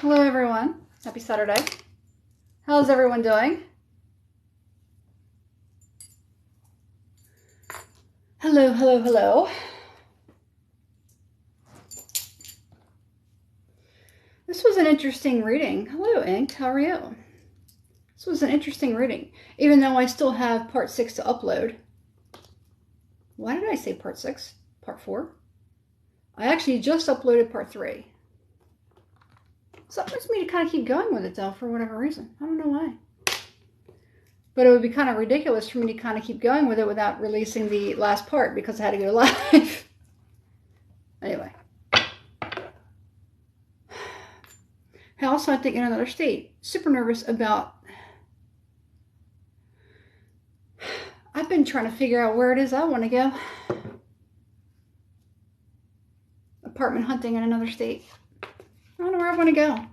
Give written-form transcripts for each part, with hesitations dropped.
Hello everyone. Happy Saturday. How's everyone doing? Hello, hello, hello. This was an interesting reading. Hello, Ink. How are you? This was an interesting reading, even though I still have part 6 to upload. Why did I say part 6? Part 4? I actually just uploaded part 3. Something wants me to kind of keep going with it, though, for whatever reason. I don't know why. But it would be kind of ridiculous for me to kind of keep going with it without releasing the last part because I had to go live. Anyway. House hunting in another state. Super nervous about... I've been trying to figure out where it is I want to go. Apartment hunting in another state. I don't know where I want to go. I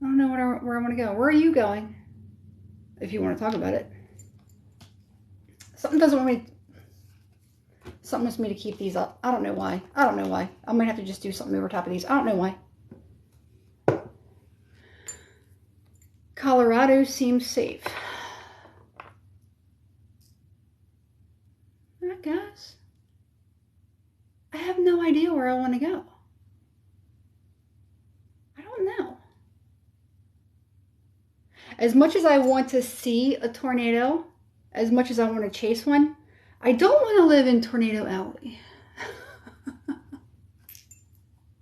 don't know where I want to go. Where are you going? If you want to talk about it. Something doesn't want me... Something wants me to keep these up. I don't know why. I don't know why. I might have to just do something over top of these. I don't know why. Colorado seems safe. I guess. I have no idea where I want to go. I don't know. As much as I want to see a tornado, as much as I want to chase one, I don't want to live in Tornado Alley.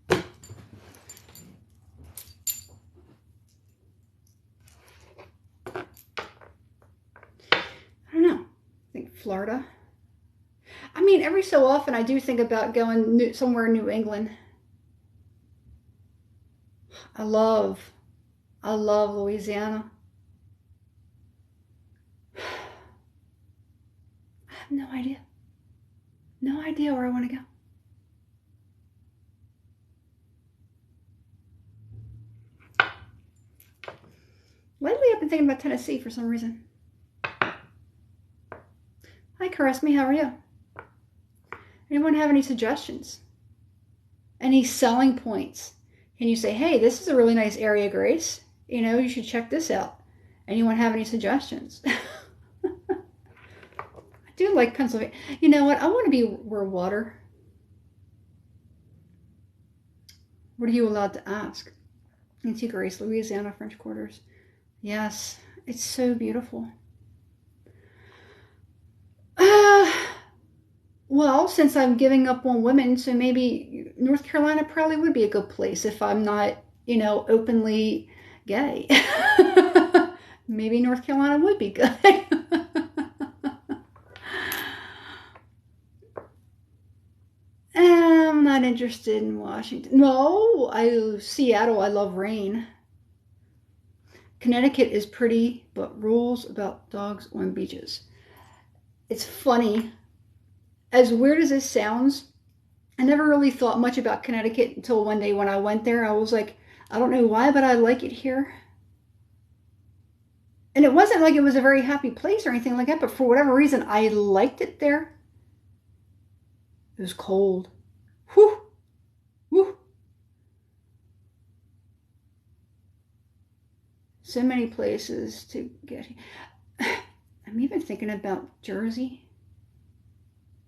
I don't know. I think Florida. I mean, every so often I do think about going somewhere in New England. I love Louisiana. I have no idea. No idea where I want to go. Lately I've been thinking about Tennessee for some reason. Hi, Caress Me, how are you? Anyone have any suggestions? Any selling points? Can you say, hey, this is a really nice area, Grace. You know, you should check this out. Anyone have any suggestions? I do like Pennsylvania. You know what? I want to be where water. What are you allowed to ask? Nancy Grace, Louisiana, French Quarters. Yes, it's so beautiful. Well, since I'm giving up on women, so maybe North Carolina probably would be a good place if I'm not, you know, openly gay. Maybe North Carolina would be good. I'm not interested in Washington. No, Seattle, I love rain. Connecticut is pretty, but rules about dogs on beaches. It's funny. As weird as this sounds, I never really thought much about Connecticut until one day when I went there. I was like, I don't know why, but I like it here. And it wasn't like it was a very happy place or anything like that, but for whatever reason, I liked it there. It was cold. Whew. Whew. So many places to get here. I'm even thinking about Jersey.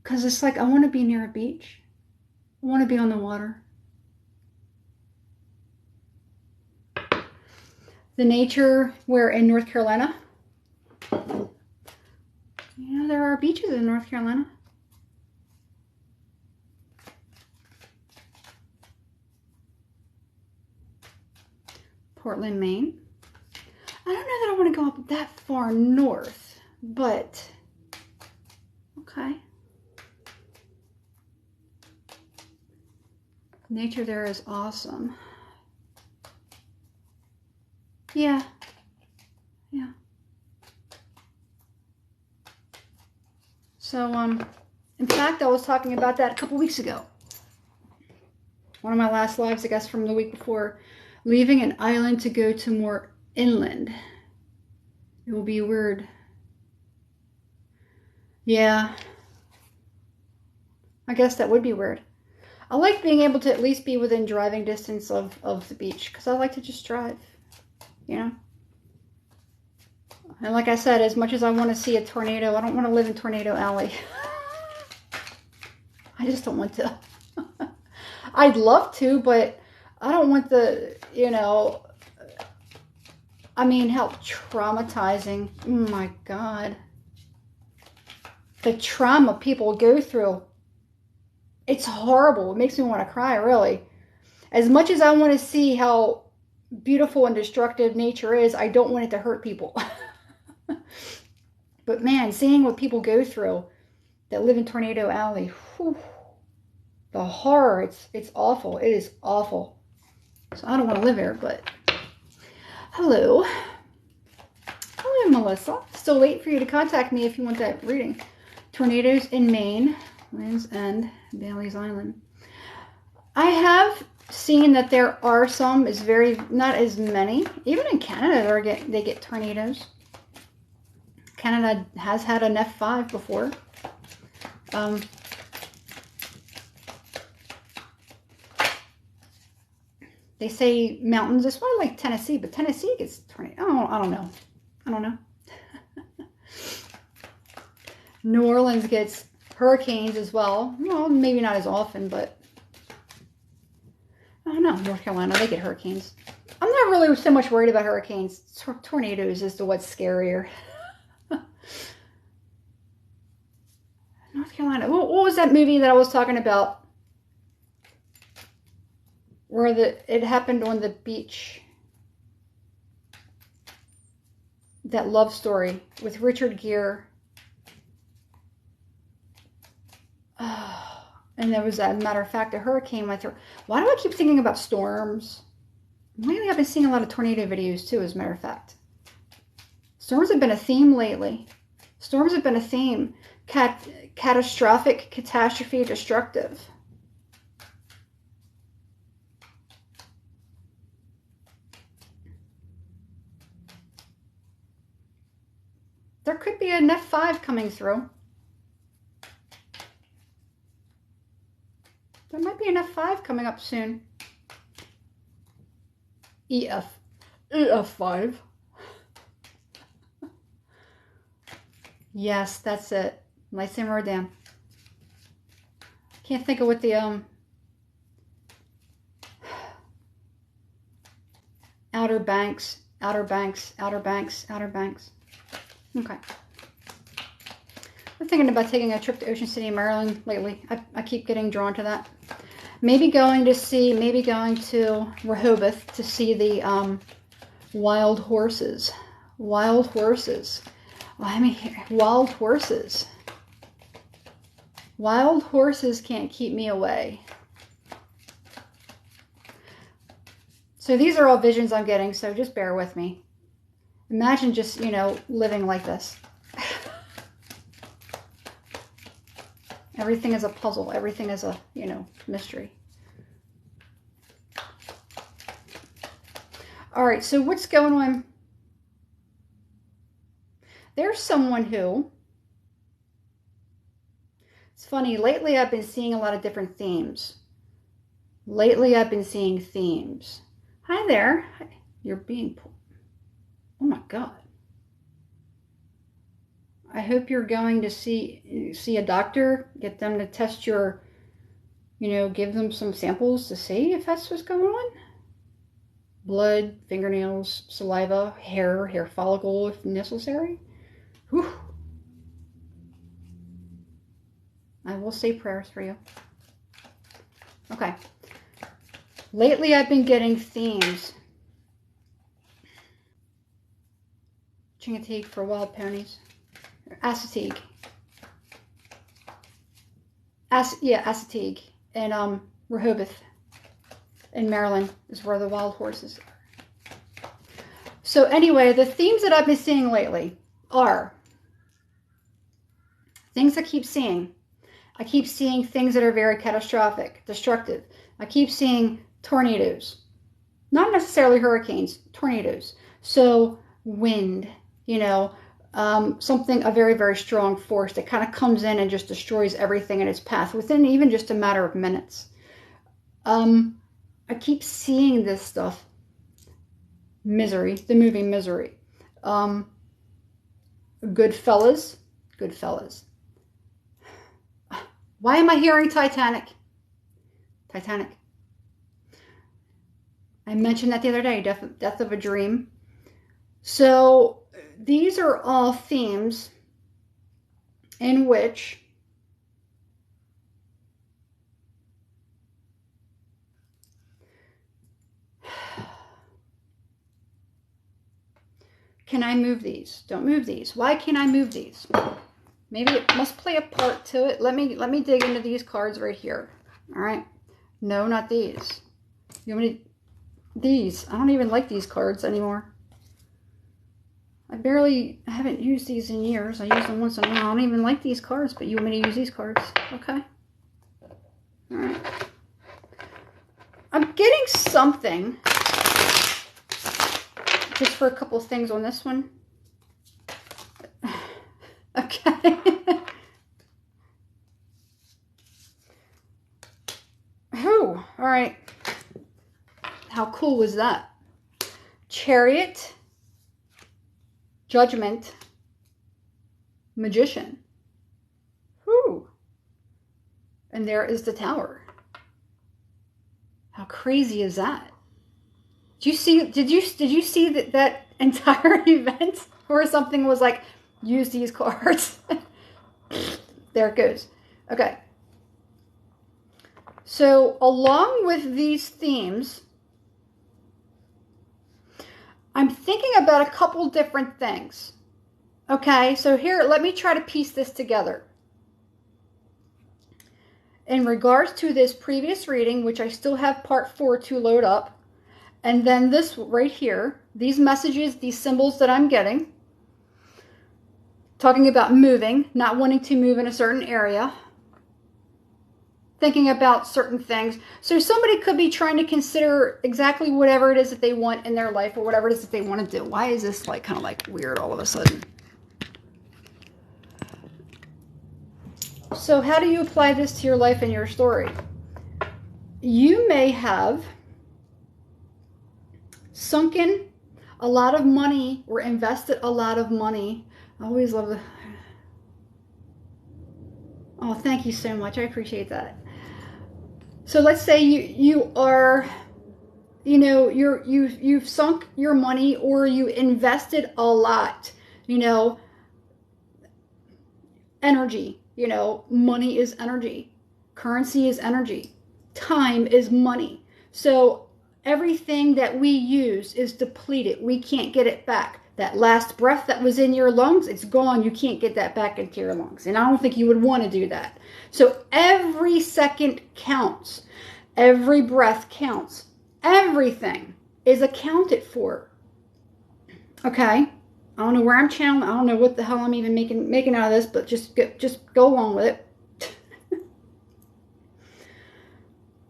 Because it's like, I want to be near a beach. I want to be on the water. The nature where in North Carolina. You know, there are beaches in North Carolina. Portland, Maine. I don't know that I want to go up that far north, but okay. Nature there is awesome. Yeah. So, in fact, I was talking about that a couple weeks ago. One of my last lives, I guess, from the week before. Leaving an island to go to more inland. It will be weird. Yeah. I guess that would be weird. I like being able to at least be within driving distance of the beach because I like to just drive, you know. And like I said, as much as I want to see a tornado, I don't want to live in Tornado Alley. I just don't want to. I'd love to, but I don't want the, you know, I mean, how traumatizing. Oh my God. The trauma people go through. It's horrible. It makes me want to cry, really. As much as I want to see how beautiful and destructive nature is, I don't want it to hurt people. But man, seeing what people go through that live in Tornado Alley, whew, the horror, it's awful. It is awful. So I don't want to live there, but hello. Hello, Melissa. Still waiting for you to contact me if you want that reading. Tornadoes in Maine, Land's End, Bailey's Island. I have seen that there are some, is very, not as many. Even in Canada, they get tornadoes. Canada has had an F5 before. They say mountains. It's probably like Tennessee, but Tennessee gets tornado. Oh, I don't know. I don't know. New Orleans gets hurricanes as well. Well, maybe not as often, but I don't know. North Carolina, they get hurricanes. I'm not really so much worried about hurricanes. Tornadoes is the what's scarier. North Carolina. What was that movie that I was talking about? Where it happened on the beach. That love story with Richard Gere. And there was, as a matter of fact, a hurricane went through. Why do I keep thinking about storms? Lately, I've been seeing a lot of tornado videos too, as a matter of fact. Storms have been a theme lately. Storms have been a theme. Catastrophic, catastrophe, destructive. There could be an F5 coming through. There might be an F5 coming up soon. EF5. Yes, that's it. Lysander Dam. Can't think of what the Outer Banks. Okay. I'm thinking about taking a trip to Ocean City, Maryland lately. I keep getting drawn to that. Maybe going to Rehoboth to see the wild horses. Wild horses. Well, I mean, wild horses. Wild horses can't keep me away. So these are all visions I'm getting, so just bear with me. Imagine just, you know, living like this. Everything is a puzzle. Everything is a, you know, mystery. All right, so what's going on? There's someone who, it's funny, lately I've been seeing a lot of different themes. Lately I've been seeing themes. Hi there. You're being, oh my God. I hope you're going to see a doctor, get them to test your, you know, give them some samples to see if that's what's going on. Blood, fingernails, saliva, hair follicle if necessary. Whew. I will say prayers for you. Okay. Lately I've been getting themes. Chincoteague for wild ponies. Assateague. Assateague. And Rehoboth in Maryland is where the wild horses are. So anyway, the themes that I've been seeing lately are things I keep seeing. I keep seeing things that are very catastrophic, destructive. I keep seeing tornadoes. Not necessarily hurricanes, tornadoes. So wind, you know, something, a very, very strong force that kind of comes in and just destroys everything in its path within even just a matter of minutes. I keep seeing this stuff. Misery, the movie Misery. Goodfellas. Goodfellas. Why am I hearing Titanic? Titanic. I mentioned that the other day, Death of a Dream. So these are all themes in which can I move these? Don't move these. Why can't I move these? Maybe it must play a part to it. Let me dig into these cards right here. All right. No, not these. You want me to, these. I don't even like these cards anymore. I haven't used these in years. I use them once in a while. I don't even like these cards, but you want me to use these cards. Okay. All right. I'm getting something. Just for a couple of things on this one. Okay. Whew. All right. How cool was that? Chariot. Judgment. Magician. Whew. And there is the Tower. How crazy is that? Did you see that entire event where something was like, use these cards? There it goes. Okay. So along with these themes, I'm thinking about a couple different things. Okay, so here, let me try to piece this together. In regards to this previous reading, which I still have part 4 to load up, and then this right here, these messages, these symbols that I'm getting, talking about moving, not wanting to move in a certain area, thinking about certain things. So somebody could be trying to consider exactly whatever it is that they want in their life or whatever it is that they want to do. Why is this like kind of like weird all of a sudden? So how do you apply this to your life and your story? You may have sunken a lot of money or invested a lot of money. I always love the... Oh, thank you so much. I appreciate that. So let's say you are, you know, you've sunk your money or you invested a lot, you know, energy, you know, money is energy, currency is energy, time is money. So everything that we use is depleted. We can't get it back. That last breath that was in your lungs, it's gone. You can't get that back into your lungs. And I don't think you would want to do that. So every second counts. Every breath counts. Everything is accounted for. Okay? I don't know where I'm channeling. I don't know what the hell I'm even making out of this, but just go along with it.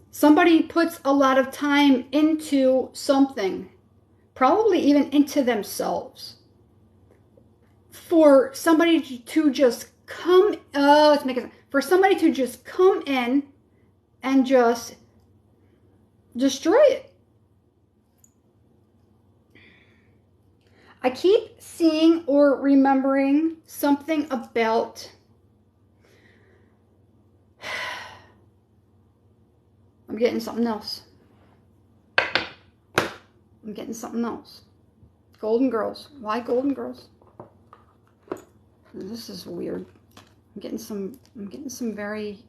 Somebody puts a lot of time into something. Probably even into themselves. For somebody to just come, for somebody to just come in and just destroy it. I keep seeing or remembering something about I'm getting something else. I'm getting something else. Golden Girls. Why Golden Girls? This is weird. I'm getting some very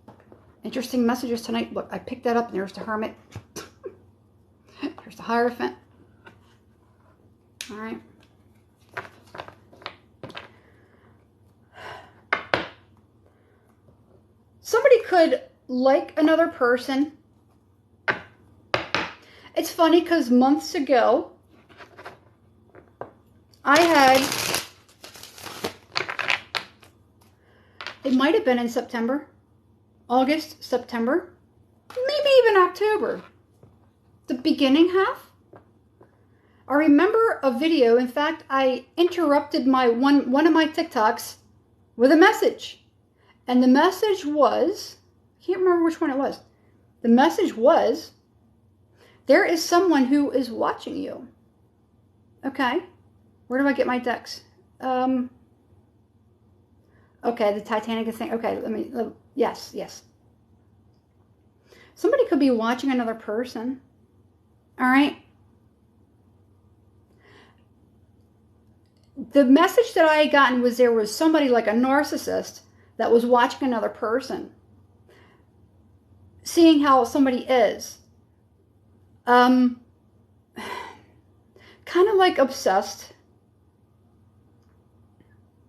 interesting messages tonight. Look, I picked that up and there's the Hermit. Here's the Hierophant. All right. Somebody could like another person. It's funny because months ago, I had, it might have been in September, August, September, maybe even October, the beginning half. I remember a video. In fact, I interrupted one of my TikToks with a message. And the message was, I can't remember which one it was. The message was, there is someone who is watching you. Okay. Where do I get my decks? Okay, the Titanic thing. Okay, yes. Somebody could be watching another person. All right. The message that I had gotten was there was somebody like a narcissist that was watching another person, seeing how somebody is. Kind of like obsessed.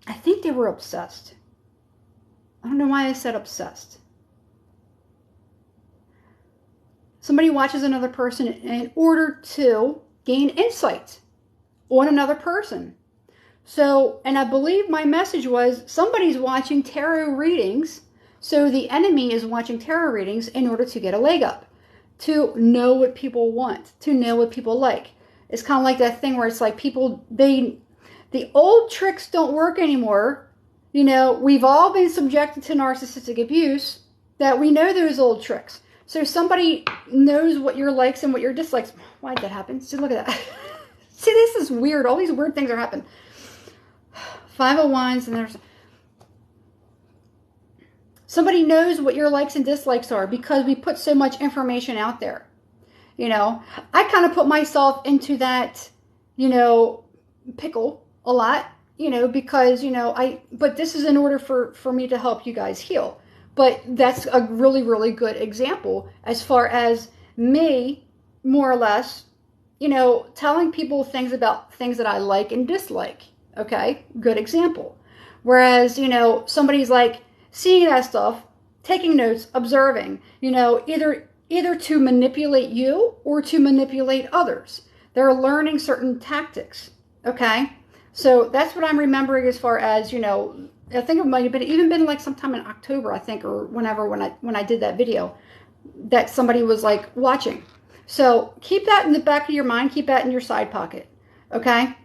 I think they were obsessed. I don't know why I said obsessed. Somebody watches another person in order to gain insight on another person. So, and I believe my message was, somebody's watching tarot readings. So the enemy is watching tarot readings in order to get a leg up, to know what people want, to know what people like. It's kind of like that thing where it's like people, the old tricks don't work anymore. You know, we've all been subjected to narcissistic abuse, that we know those old tricks. So somebody knows what your likes and what your dislikes. Why did that happen? See, look at that. See, this is weird. All these weird things are happening. 5 of Wands, and there's somebody knows what your likes and dislikes are because we put so much information out there. You know, I kind of put myself into that, you know, pickle a lot, you know, because, you know, but this is in order for me to help you guys heal. But that's a really, really good example as far as me, more or less, you know, telling people things about things that I like and dislike. Okay, good example. Whereas, you know, somebody's like seeing that stuff, taking notes, observing, you know, either to manipulate you or to manipulate others. They're learning certain tactics. Okay, so that's what I'm remembering as far as, you know, I think it might have been like sometime in October, I think, or whenever when I did that video, that somebody was like watching. So keep that in the back of your mind. Keep that in your side pocket. Okay.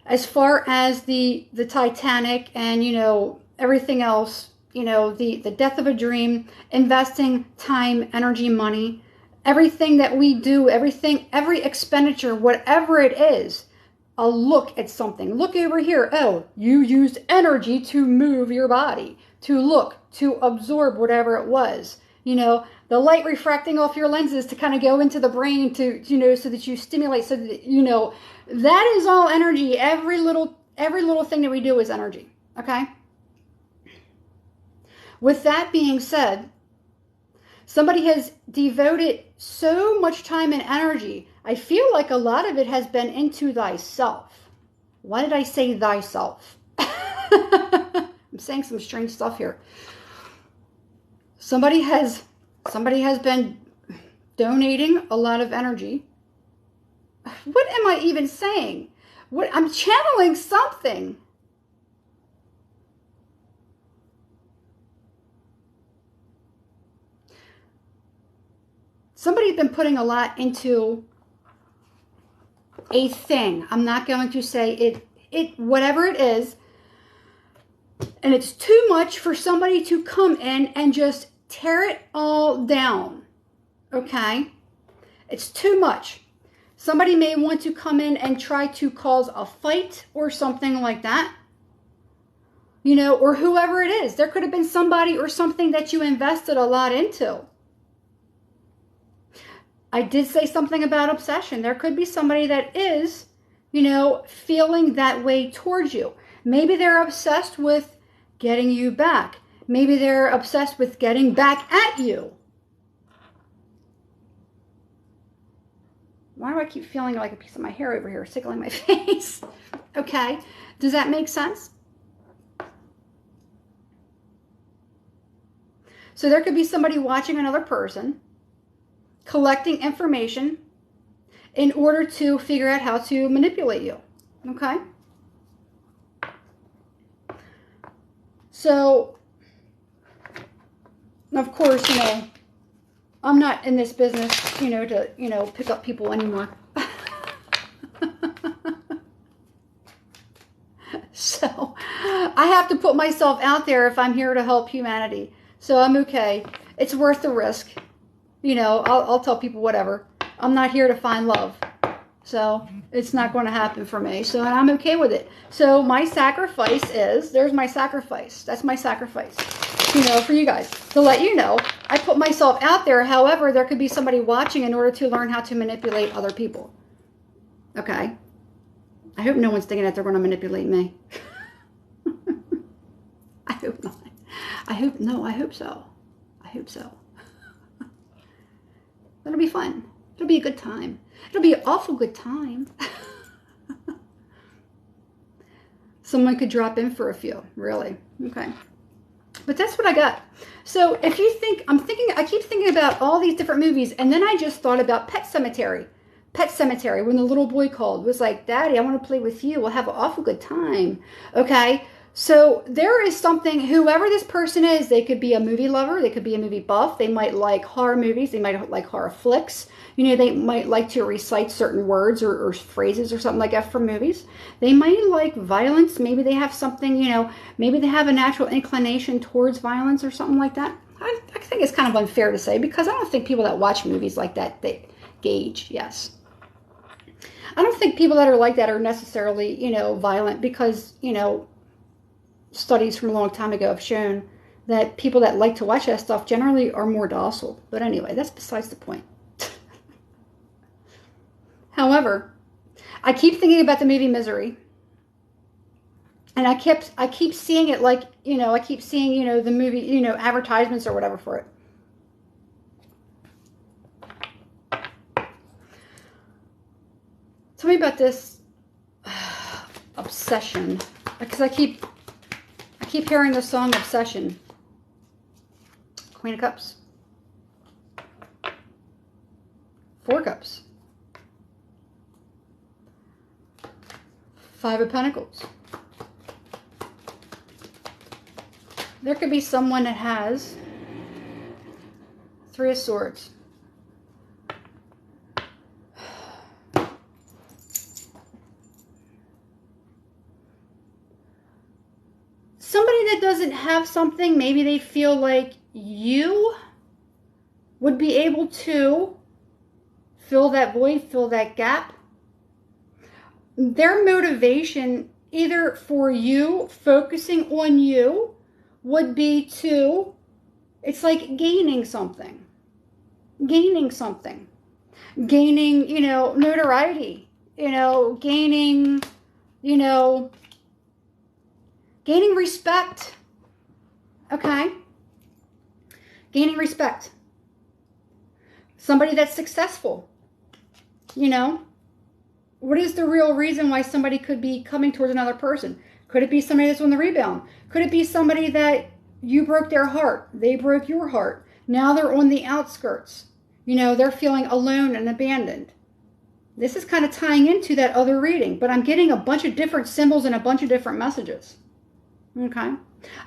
As far as the Titanic and, you know, everything else, you know, the death of a dream, investing time, energy, money, everything that we do, every expenditure, whatever it is, a look at something. Look over here. Oh, you used energy to move your body, to look, to absorb whatever it was. You know, the light refracting off your lenses to kind of go into the brain to, you know, so that you stimulate, so that, you know, that is all energy. Every little thing that we do is energy. Okay? With that being said, somebody has devoted so much time and energy. I feel like a lot of it has been into thyself. Why did I say thyself? I'm saying some strange stuff here. Somebody has been donating a lot of energy. What am I even saying? I'm channeling something. Somebody's been putting a lot into a thing. I'm not going to say it whatever it is. And it's too much for somebody to come in and just tear it all down. Okay? It's too much. Somebody may want to come in and try to cause a fight or something like that. You know, or whoever it is. There could have been somebody or something that you invested a lot into. I did say something about obsession. There could be somebody that is, you know, feeling that way towards you. Maybe they're obsessed with getting you back. Maybe they're obsessed with getting back at you. Why do I keep feeling like a piece of my hair over here tickling my face? Okay. Does that make sense? So there could be somebody watching another person, collecting information in order to figure out how to manipulate you. Okay? So, of course, you know, I'm not in this business, you know, to, you know, pick up people anymore. So, I have to put myself out there if I'm here to help humanity. So, I'm okay. it's worth the risk. You know, I'll tell people whatever. I'm not here to find love. So it's not going to happen for me. So I'm okay with it. So my sacrifice is, there's my sacrifice. That's my sacrifice, you know, for you guys. To let you know, I put myself out there. However, there could be somebody watching in order to learn how to manipulate other people. Okay. I hope no one's thinking that they're going to manipulate me. I hope not. I hope so. I hope so. That'll be fun. It'll be a good time. It'll be an awful good time. Someone could drop in for a few, really. Okay. But that's what I got. So if you think, I keep thinking about all these different movies, and then I just thought about Pet Sematary. Pet Sematary, when the little boy called, was like, Daddy, I want to play with you. We'll have an awful good time. Okay. So there is something, whoever this person is, they could be a movie lover. They could be a movie buff. They might like horror movies. They might like horror flicks. You know, they might like to recite certain words or phrases or something like that from movies. They might like violence. Maybe they have something, you know, maybe they have a natural inclination towards violence or something like that. I think it's kind of unfair to say, because I don't think people that watch movies like that, they gauge, yes. I don't think people that are like that are necessarily, you know, violent, because, you know, studies from a long time ago have shown that people that like to watch that stuff generally are more docile. But anyway, that's besides the point. However, I keep thinking about the movie Misery. And I keep seeing it, like, you know, I keep seeing, you know, the movie, you know, advertisements or whatever for it. Tell me about this obsession, because I keep hearing the song Obsession. Queen of Cups. 4 Cups. 5 of Pentacles. There could be someone that has 3 of Swords. Somebody that doesn't have something, maybe they feel like you would be able to fill that void, fill that gap. Their motivation, either for you, focusing on you, would be to, it's like gaining something. Gaining something. Gaining, you know, notoriety. You know, gaining, you know, gaining respect. Okay? Gaining respect. Somebody that's successful. You know? What is the real reason why somebody could be coming towards another person? Could it be somebody that's on the rebound? Could it be somebody that you broke their heart? They broke your heart. Now they're on the outskirts. You know, they're feeling alone and abandoned. This is kind of tying into that other reading, but I'm getting a bunch of different symbols and a bunch of different messages. Okay?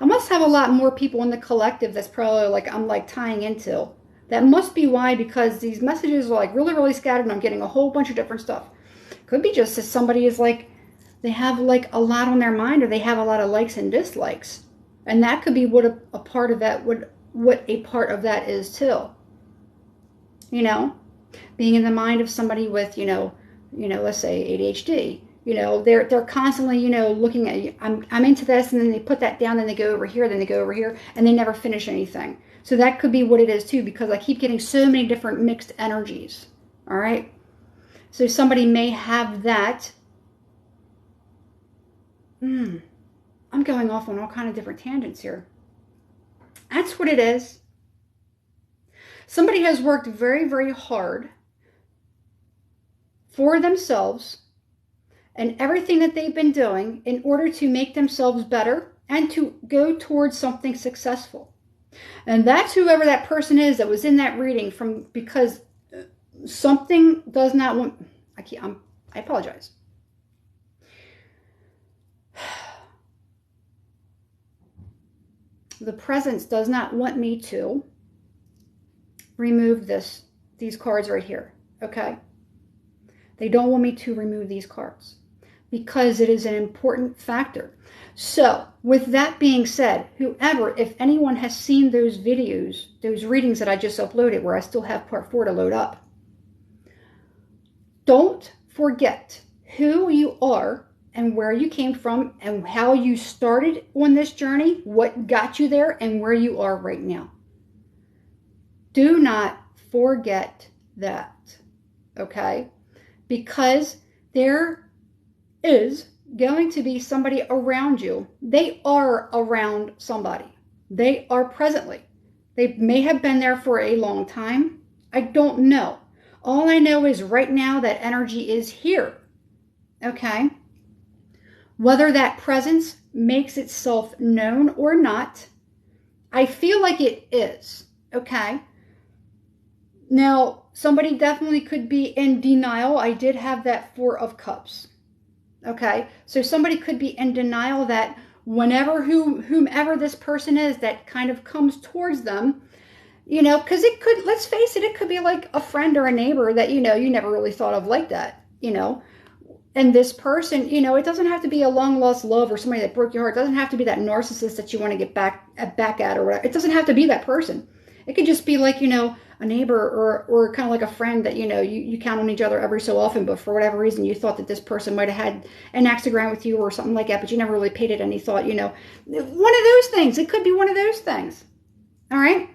I must have a lot more people in the collective that's probably like I'm like tying into. That must be why, because these messages are like really, really scattered and I'm getting a whole bunch of different stuff. Could be just that somebody is like, they have like a lot on their mind, or they have a lot of likes and dislikes. And that could be what a part of that what a part of that is too. You know, being in the mind of somebody with, you know, let's say ADHD. You know, they're constantly, you know, looking at you. I'm into this, and then they put that down, then they go over here, then they go over here, and they never finish anything. So that could be what it is too, because I keep getting so many different mixed energies. All right. So somebody may have that. I'm going off on all kind of different tangents here. That's what it is. Somebody has worked very, very hard for themselves and everything that they've been doing in order to make themselves better and to go towards something successful. And that's whoever that person is that was in that reading, from, because something does not want, I apologize. The presence does not want me to remove these cards right here. Okay? They don't want me to remove these cards. because it is an important factor. So with that being said, whoever, if anyone has seen those videos, those readings that I just uploaded, where I still have part 4 to load up, don't forget who you are and where you came from and how you started on this journey, what got you there, and where you are right now. Do not forget that, okay? Because there is going to be somebody around you. They are around somebody. They are presently. They may have been there for a long time. I don't know. All I know is right now that energy is here, okay? Whether that presence makes itself known or not, I feel like it is, okay? Now, somebody definitely could be in denial. I did have that 4 of Cups, okay? So somebody could be in denial that whenever whomever this person is that kind of comes towards them, you know, because it could, let's face it, it could be like a friend or a neighbor that, you know, you never really thought of like that, you know. And this person, you know, it doesn't have to be a long lost love or somebody that broke your heart. It doesn't have to be that narcissist that you want to get back at or whatever. It doesn't have to be that person. It could just be like, you know, a neighbor or kind of like a friend that, you know, you count on each other every so often, but for whatever reason you thought that this person might have had an axe to grind with you or something like that, but you never really paid it any thought, you know. One of those things. It could be one of those things. All right?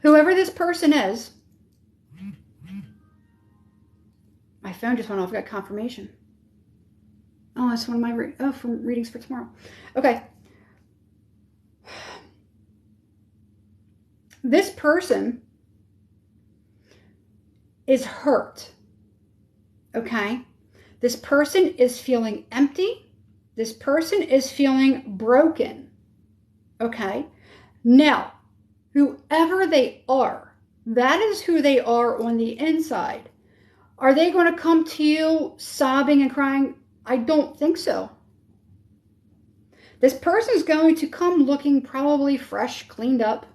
Whoever this person is, my phone just went off. I got confirmation. Oh, that's one of my from readings for tomorrow. Okay. This person is hurt. Okay? This person is feeling empty. This person is feeling broken. Okay? Now, whoever they are, that is who they are on the inside. Are they going to come to you sobbing and crying? I don't think so. This person is going to come looking probably fresh, cleaned up,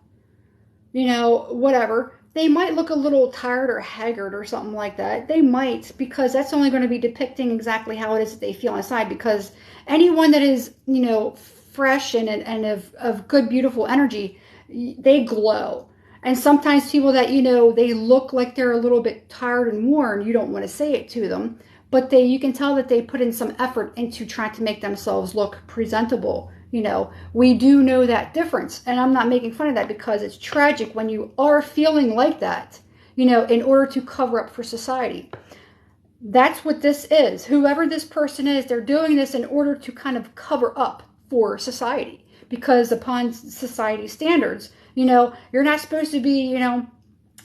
you know, whatever. They might look a little tired or haggard or something like that. They might, because that's only going to be depicting exactly how it is that they feel inside. Because anyone that is, you know, fresh and of good, beautiful energy, they glow. And sometimes people that, you know, they look like they're a little bit tired and worn, you don't want to say it to them, but you can tell that they put in some effort into trying to make themselves look presentable. You know, we do know that difference. And I'm not making fun of that because it's tragic when you are feeling like that, you know, in order to cover up for society. That's what this is. Whoever this person is, they're doing this in order to kind of cover up for society. Because upon society standards, you know, you're not supposed to be, you know,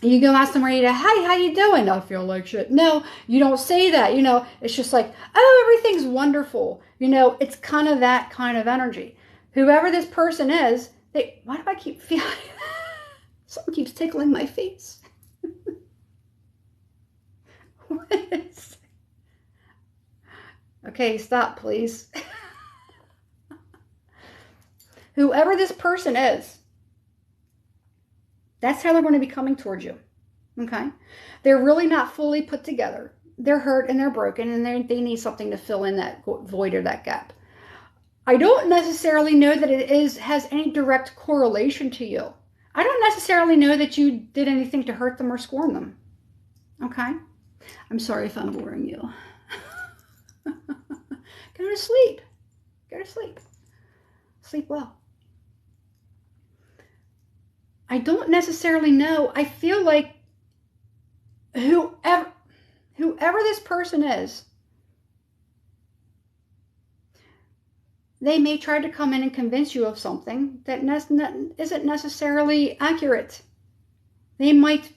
you go ask somebody to, hi, how you doing? I feel like shit. No, you don't say that. You know, it's just like, oh, everything's wonderful. You know, it's kind of that kind of energy. Whoever this person is, why do I keep feeling something keeps tickling my face? What is? Okay, stop, please. Whoever this person is, that's how they're going to be coming towards you. Okay? They're really not fully put together. They're hurt and they're broken and they need something to fill in that void or that gap. I don't necessarily know that it has any direct correlation to you. I don't necessarily know that you did anything to hurt them or scorn them. Okay? I'm sorry if I'm boring you. Go to sleep. Go to sleep. Sleep well. I don't necessarily know. I feel like whoever this person is, they may try to come in and convince you of something that isn't necessarily accurate. They might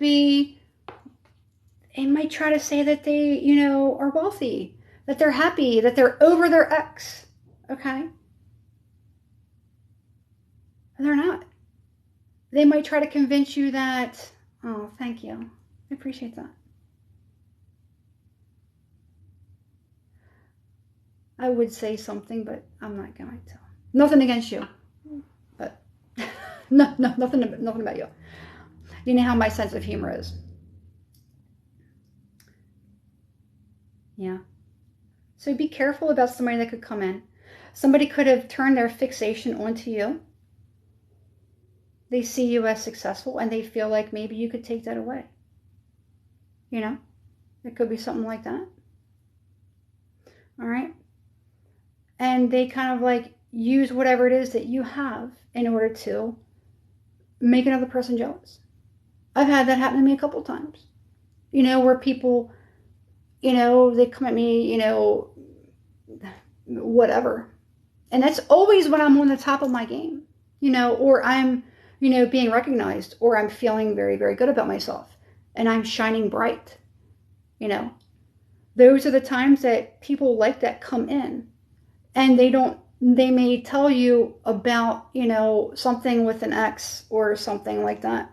try to say that they, you know, are wealthy, that they're happy, that they're over their ex. Okay? And they're not. They might try to convince you that, oh, thank you. I appreciate that. I would say something, but I'm not going to. Nothing against you. But nothing about you. You know how my sense of humor is. Yeah. So be careful about somebody that could come in. Somebody could have turned their fixation onto you. They see you as successful and they feel like maybe you could take that away. You know, it could be something like that. All right. And they kind of like use whatever it is that you have in order to make another person jealous. I've had that happen to me a couple times. You know, where people, you know, they come at me, you know, whatever. And that's always when I'm on the top of my game, you know, or I'm, you know, being recognized, or I'm feeling very, very good about myself and I'm shining bright, you know. Those are the times that people like that come in, and they may tell you about, you know, something with an ex or something like that.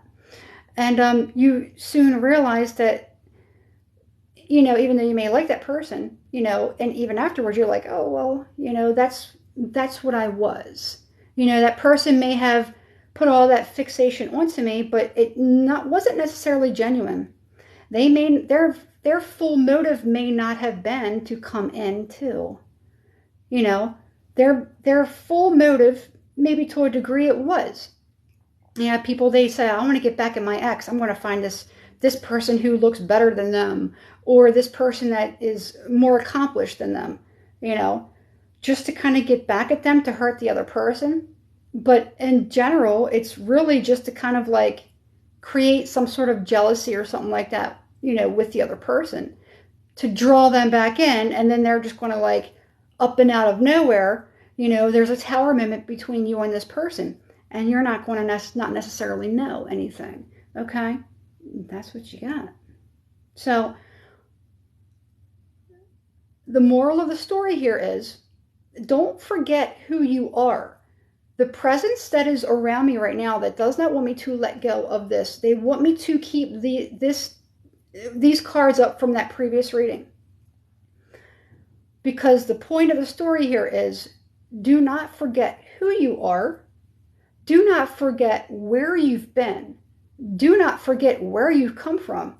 And you soon realize that, you know, even though you may like that person, you know, and even afterwards you're like, oh, well, you know, that's what I was. You know, that person may have put all that fixation onto me, but it wasn't necessarily genuine. Their full motive may not have been to come in too. You know, their full motive, maybe to a degree it was. Yeah, people, they say, I want to get back at my ex. I'm going to find this person who looks better than them, or this person that is more accomplished than them, you know, just to kind of get back at them, to hurt the other person. But in general, it's really just to kind of like create some sort of jealousy or something like that, you know, with the other person, to draw them back in. And then they're just going to like up and out of nowhere, you know, there's a tower moment between you and this person, and you're not going to not necessarily know anything. Okay. That's what you got. So the moral of the story here is, don't forget who you are. The presence that is around me right now that does not want me to let go of this, they want me to keep these cards up from that previous reading. Because the point of the story here is, do not forget who you are. Do not forget where you've been. Do not forget where you've come from.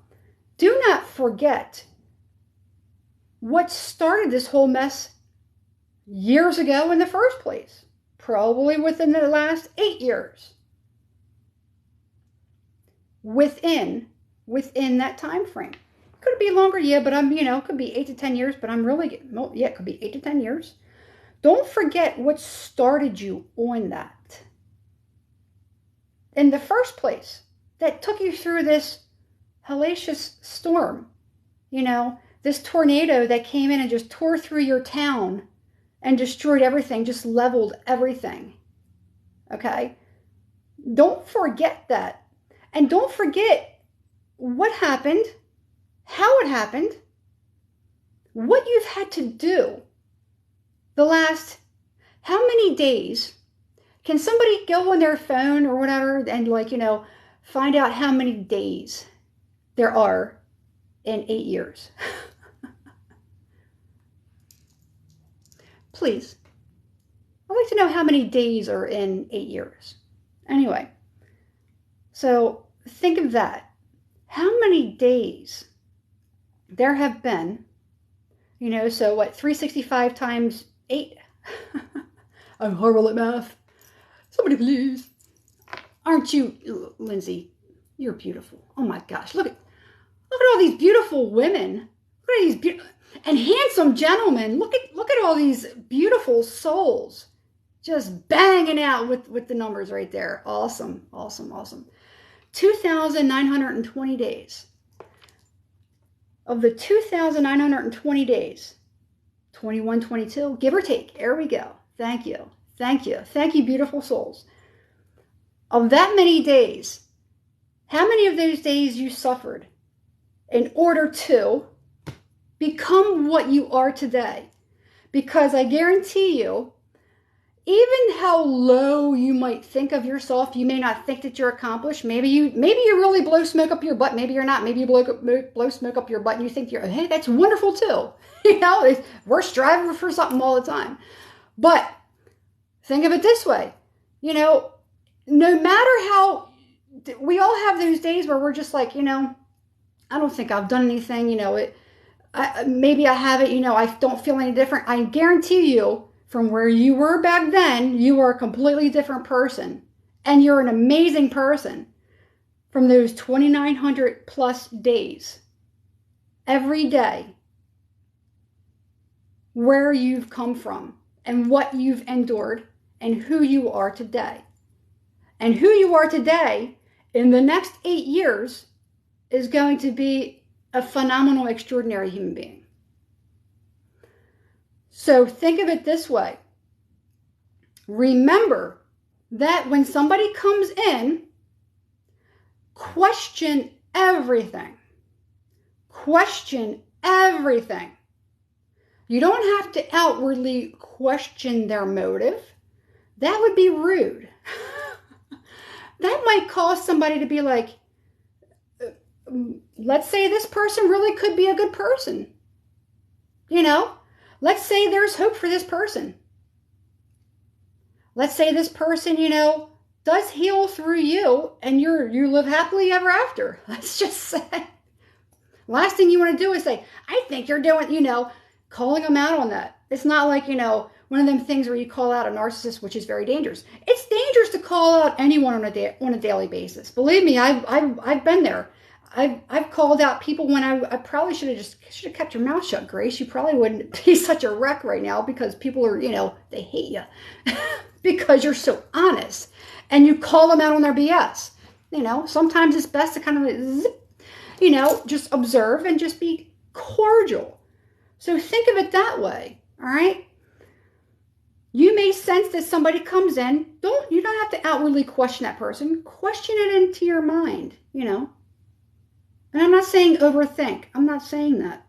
Do not forget what started this whole mess years ago in the first place. Probably within the last 8 years. Within that time frame. Could be longer, yeah, but I'm, you know, could be 8 to 10 years, but I'm really, yeah, it could be 8 to 10 years. Don't forget what started you on that. In the first place, that took you through this hellacious storm. You know, this tornado that came in and just tore through your town and destroyed everything, just leveled everything. Okay? Don't forget that. And don't forget what happened, how it happened, what you've had to do the last how many days. Can somebody go on their phone or whatever and, like, you know, find out how many days there are in 8 years? Please. I'd like to know how many days are in 8 years. Anyway, so think of that. How many days there have been, you know, so what, 365 times 8? I'm horrible at math. Somebody please. Aren't you, Lindsay? You're beautiful. Oh my gosh, look at all these beautiful women. Look at these and handsome gentlemen. Look at all these beautiful souls just banging out with the numbers right there. Awesome, awesome, awesome. 2,920 days. Of the 2,920 days, 21, 22, give or take. There we go. Thank you. Thank you. Thank you, beautiful souls. Of that many days, how many of those days you suffered in order to become what you are today? Because I guarantee you, even how low you might think of yourself, you may not think that you're accomplished. Maybe you really blow smoke up your butt. Maybe you're not. Maybe you blow smoke up your butt and you think hey, that's wonderful too. You know, we're striving for something all the time. But think of it this way. You know, no matter how, we all have those days where we're just like, you know, I don't think I've done anything, you know, maybe I have it, I don't feel any different. I guarantee you, from where you were back then, you are a completely different person. And you're an amazing person from those 2,900 plus days. Every day. Where you've come from and what you've endured and who you are today. And who you are today in the next 8 years is going to be a phenomenal, extraordinary human being. So think of it this way. Remember that when somebody comes in, question everything. Question everything. You don't have to outwardly question their motive. That would be rude. That might cause somebody to be like, let's say this person really could be a good person. Let's say there's hope for this person. Let's say this person, does heal through you and you live happily ever after. Let's just say. Last thing you want to do is say, I think you're doing, calling them out on that. It's not like, one of them things where you call out a narcissist, which is very dangerous. It's dangerous to call out anyone on a daily basis. Believe me, I've been there. I've called out people when I probably should have kept your mouth shut, Grace. You probably wouldn't be such a wreck right now because people are, they hate you because you're so honest and you call them out on their BS. Sometimes it's best to kind of like, zip, just observe and just be cordial. So think of it that way, all right? You may sense that somebody comes in. You don't have to outwardly question that person. Question it into your mind, And I'm not saying overthink. I'm not saying that.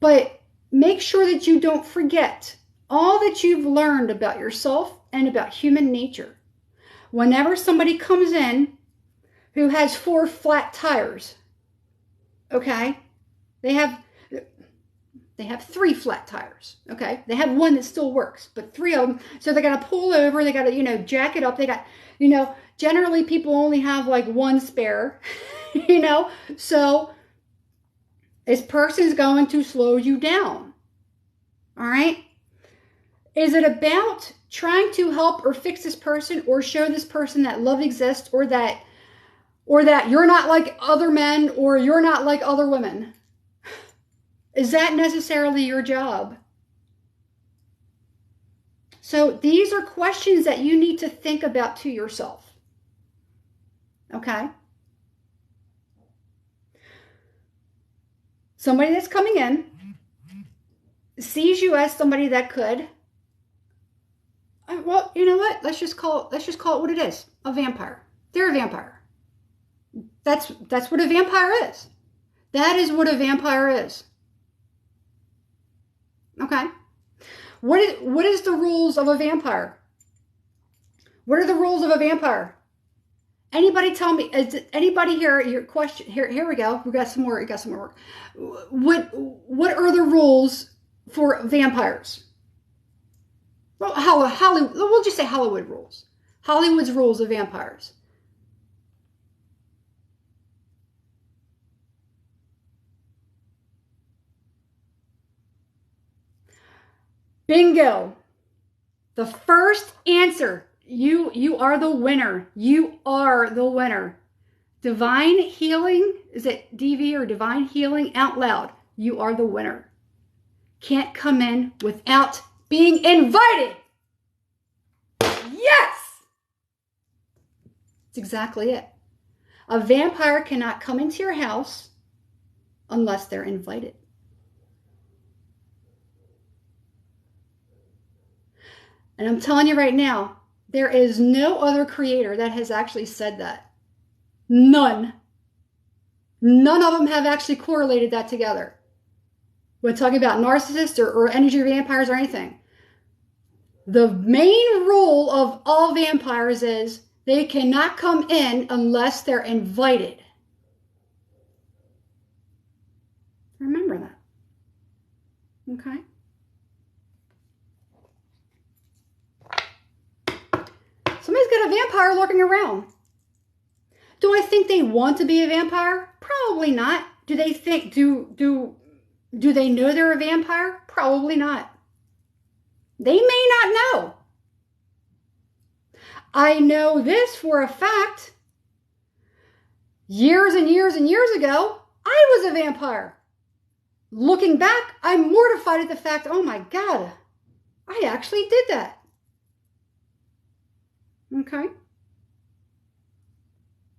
But make sure that you don't forget all that you've learned about yourself and about human nature. Whenever somebody comes in who has 4 flat tires, okay? They have 3 flat tires, okay? They have one that still works, but 3 of them. So they got to pull over. They got to, jack it up. They got, generally people only have like 1 spare, So this person's going to slow you down, all right? Is it about trying to help or fix this person or show this person that love exists or that you're not like other men or you're not like other women? Is that necessarily your job? So these are questions that you need to think about to yourself. Okay? Somebody that's coming in sees you as somebody that could. Well, you know what? Let's just call it what it is. A vampire. They're a vampire. That's what a vampire is. That is what a vampire is. Okay. What is the rules of a vampire? What are the rules of a vampire? Anybody tell me? Is anybody here? Your question. Here we go. We got some more. Work. What are the rules for vampires? Well, Hollywood. We'll just say Hollywood rules. Hollywood's rules of vampires. Bingo. The first answer. You are the winner. You are the winner. Divine healing. Is it DV or divine healing out loud? You are the winner. Can't come in without being invited. Yes. That's exactly it. A vampire cannot come into your house unless they're invited. And I'm telling you right now, there is no other creator that has actually said that. None. None of them have actually correlated that together. When talking about narcissists or energy vampires or anything. The main rule of all vampires is they cannot come in unless they're invited. Remember that. Okay? Somebody's got a vampire lurking around. Do I think they want to be a vampire? Probably not. Do they think, do Do they know they're a vampire? Probably not. They may not know. I know this for a fact. Years and years and years ago, I was a vampire. Looking back, I'm mortified at the fact, oh my God, I actually did that. Okay.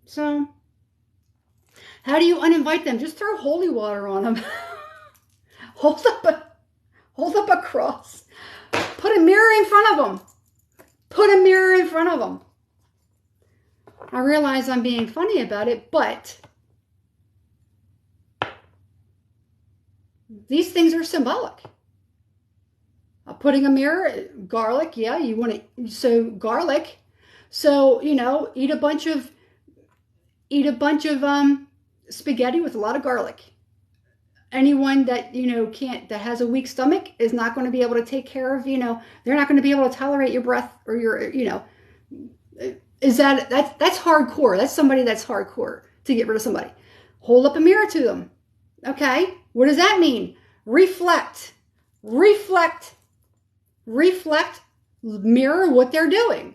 So, how do you uninvite them? Just throw holy water on them. hold up a cross. Put a mirror in front of them. Put a mirror in front of them. I realize I'm being funny about it, but these things are symbolic. Putting a mirror, garlic, yeah, you want to, so garlic. So, you know, eat a bunch of spaghetti with a lot of garlic. Anyone that, you know, that has a weak stomach is not going to be able to take care of, you know, they're not going to be able to tolerate your breath or your, you know, that's hardcore. That's somebody that's hardcore to get rid of somebody. Hold up a mirror to them. Okay. What does that mean? Reflect. Mirror what they're doing.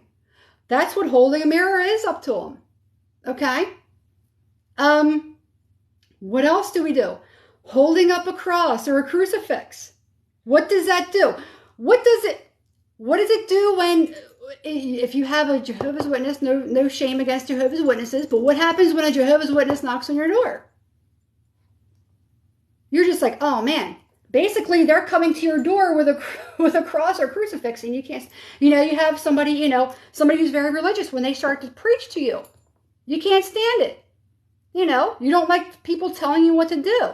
That's what holding a mirror is up to them. Okay. What else do we do? Holding up a cross or a crucifix. What does that do? What does it do when, if you have a Jehovah's Witness, no shame against Jehovah's Witnesses, but what happens when a Jehovah's Witness knocks on your door? You're just like, oh man. Basically, they're coming to your door with a cross or crucifix, and you can't, you know, you have somebody, you know, somebody who's very religious, when they start to preach to you, you can't stand it. You know, you don't like people telling you what to do.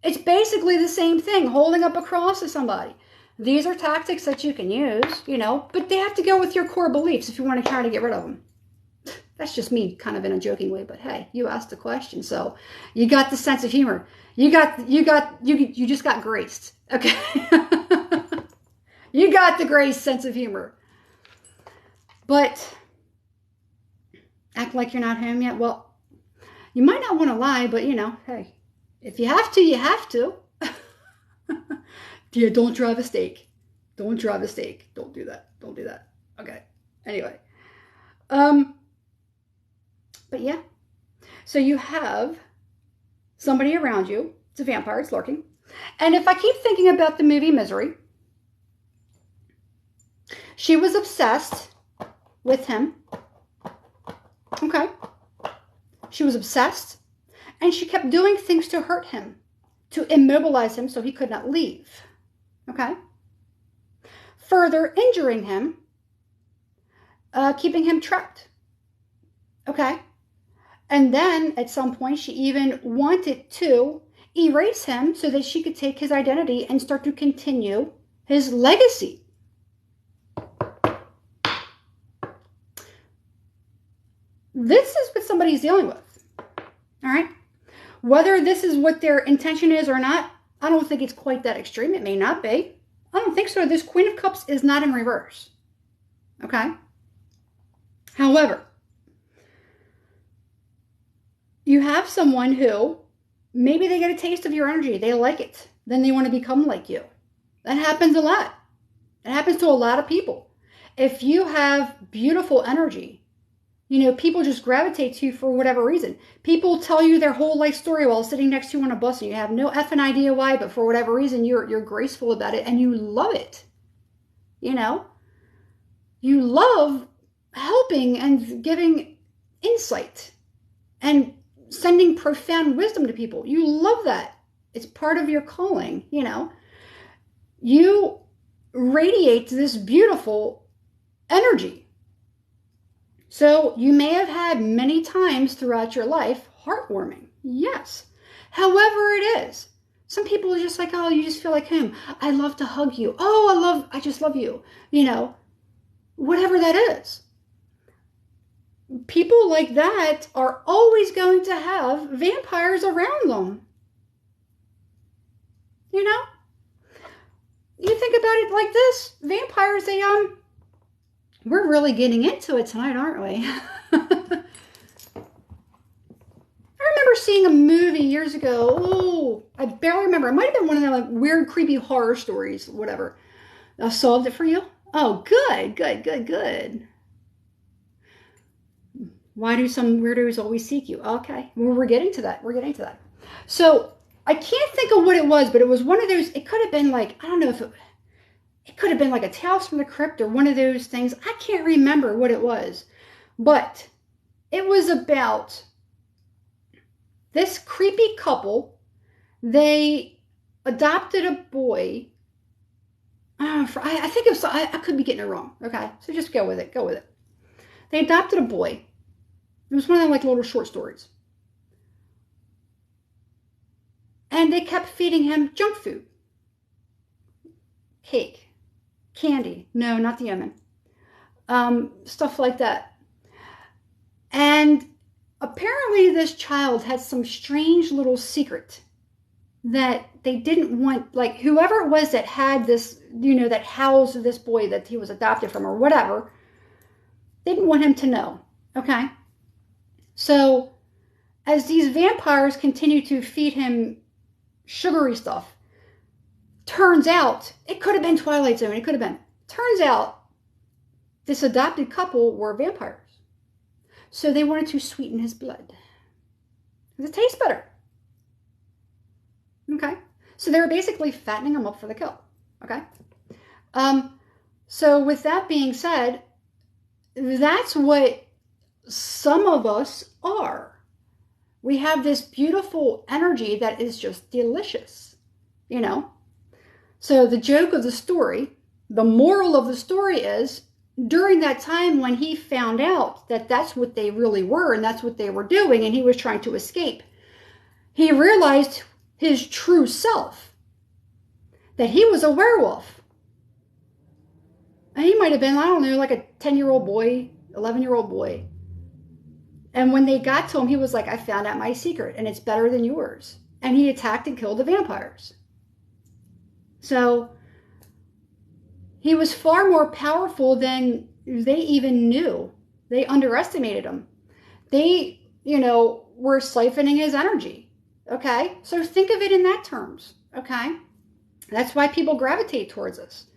It's basically the same thing, holding up a cross to somebody. These are tactics that you can use, you know, but they have to go with your core beliefs if you want to try to get rid of them. That's just me kind of in a joking way, but hey, you asked the question, so you got the sense of humor. You just got graced, okay? You got the grace sense of humor. But act like you're not home yet. Well, you might not want to lie, but you know, hey, if you have to, you have to. Yeah, don't drive a stake. Don't drive a stake. Don't do that. Don't do that. Okay. Anyway. But yeah. So you have somebody around you. It's a vampire. It's lurking. And if I keep thinking about the movie Misery, she was obsessed with him. Okay. She was obsessed. And she kept doing things to hurt him, to immobilize him so he could not leave. Okay. Further injuring him, keeping him trapped. Okay. And then at some point, she even wanted to erase him so that she could take his identity and start to continue his legacy. This is what somebody's dealing with. All right. Whether this is what their intention is or not, I don't think it's quite that extreme. It may not be. I don't think so. This Queen of Cups is not in reverse. Okay. However, you have someone who, maybe they get a taste of your energy. They like it. Then they want to become like you. That happens a lot. It happens to a lot of people. If you have beautiful energy, you know, people just gravitate to you for whatever reason. People tell you their whole life story while sitting next to you on a bus and you have no effing idea why, but for whatever reason, you're graceful about it and you love it. You know? You love helping and giving insight and sending profound wisdom to people. You love that. It's part of your calling, you know. You radiate this beautiful energy. So you may have had many times throughout your life heartwarming. Yes. However it is. Some people are just like, oh, you just feel like him. I love to hug you. Oh, I just love you. You know, whatever that is. People like that are always going to have vampires around them. You know? You think about it like this. Vampires, we're really getting into it tonight, aren't we? I remember seeing a movie years ago. Oh, I barely remember. It might have been one of the like weird, creepy horror stories, whatever. I solved it for you. Oh, good, good, good, good. Why do some weirdos always seek you? Okay, well, we're getting to that. We're getting to that. So I can't think of what it was, but it was one of those. It could have been like, I don't know if it could have been like a Tales from the Crypt or one of those things. I can't remember what it was, but it was about this creepy couple. They adopted a boy. I think it was, I could be getting it wrong. Okay, so just go with it. Go with it. They adopted a boy. It was one of the like little short stories. And they kept feeding him junk food. Cake. Candy. No, not the onion. Stuff like that. And apparently this child had some strange little secret that they didn't want, like whoever it was that had this, that housed this boy that he was adopted from or whatever, didn't want him to know. Okay? So as these vampires continue to feed him sugary stuff, turns out, it could have been Twilight Zone, it could have been. Turns out this adopted couple were vampires. So they wanted to sweeten his blood. It tastes better. Okay. So they were basically fattening him up for the kill. Okay. So with that being said, that's what some of us are. We have this beautiful energy that is just delicious, So the joke of the story, the moral of the story is, during that time when he found out that that's what they really were and that's what they were doing and he was trying to escape, he realized his true self, that he was a werewolf. And he might have been, I don't know, like a 10-year-old boy, 11-year-old boy. And when they got to him, he was like, I found out my secret and it's better than yours. And he attacked and killed the vampires. So he was far more powerful than they even knew. They underestimated him. They, were siphoning his energy. Okay? So think of it in that terms. Okay? That's why people gravitate towards us.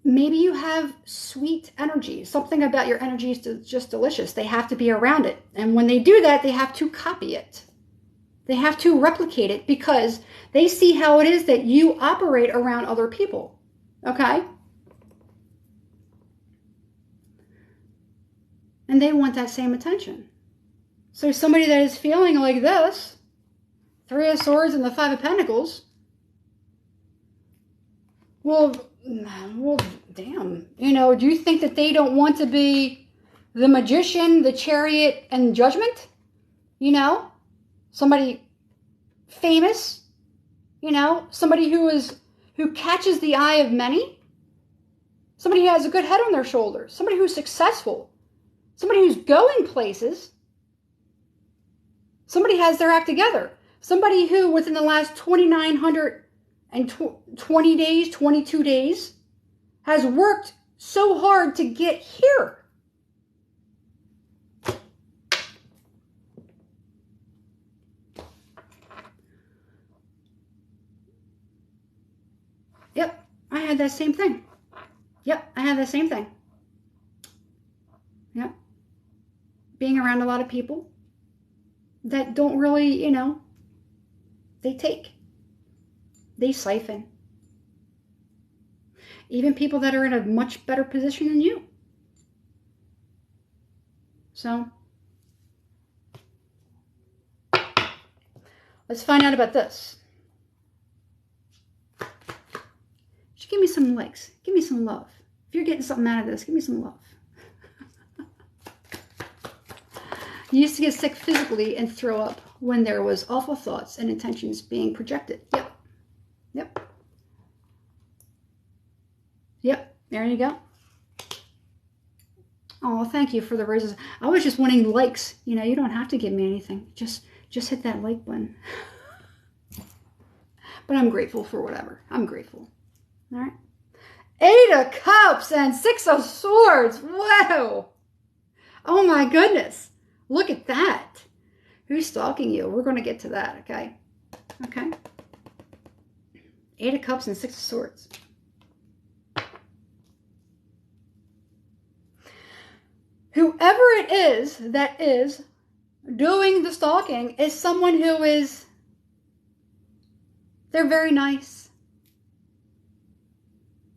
Maybe you have sweet energy. Something about your energy is just delicious. They have to be around it. And when they do that, they have to copy it. They have to replicate it because they see how it is that you operate around other people. Okay? And they want that same attention. So somebody that is feeling like this, 3 of Swords and the 5 of Pentacles, well, damn. Do you think that they don't want to be the Magician, the Chariot, and Judgment? Somebody famous, somebody who catches the eye of many, somebody who has a good head on their shoulders, somebody who's successful, somebody who's going places, somebody has their act together, somebody who within the last 2,920 days, 22 days, has worked so hard to get here. Yep, I had that same thing. Yep, I had that same thing. Yep. Being around a lot of people that don't really, they take. They siphon. Even people that are in a much better position than you. So, let's find out about this. Just give me some likes. Give me some love. If you're getting something out of this, give me some love. You used to get sick physically and throw up when there was awful thoughts and intentions being projected. Yep. Yep. Yep. There you go. Oh, thank you for the roses. I was just wanting likes. You don't have to give me anything. Just hit that like button. But I'm grateful for whatever. I'm grateful. All right. 8 of Cups and 6 of Swords. Wow. Oh my goodness. Look at that. Who's stalking you? We're going to get to that, okay? Okay. 8 of Cups and 6 of Swords. Whoever it is that is doing the stalking is someone who is, they're very nice.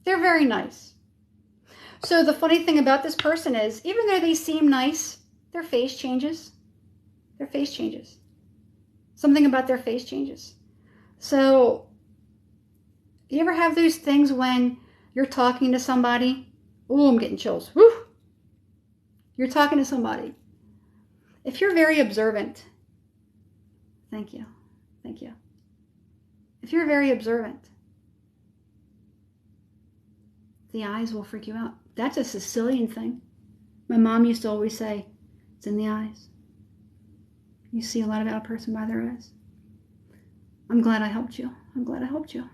They're very nice. So the funny thing about this person is, even though they seem nice, their face changes. Their face changes. Something about their face changes. So, you ever have those things when you're talking to somebody? Ooh, I'm getting chills. Woo! You're talking to somebody. If you're very observant, thank you. Thank you. If you're very observant, the eyes will freak you out. That's a Sicilian thing. My mom used to always say, it's in the eyes. You see a lot about a person by their eyes. I'm glad I helped you. I'm glad I helped you.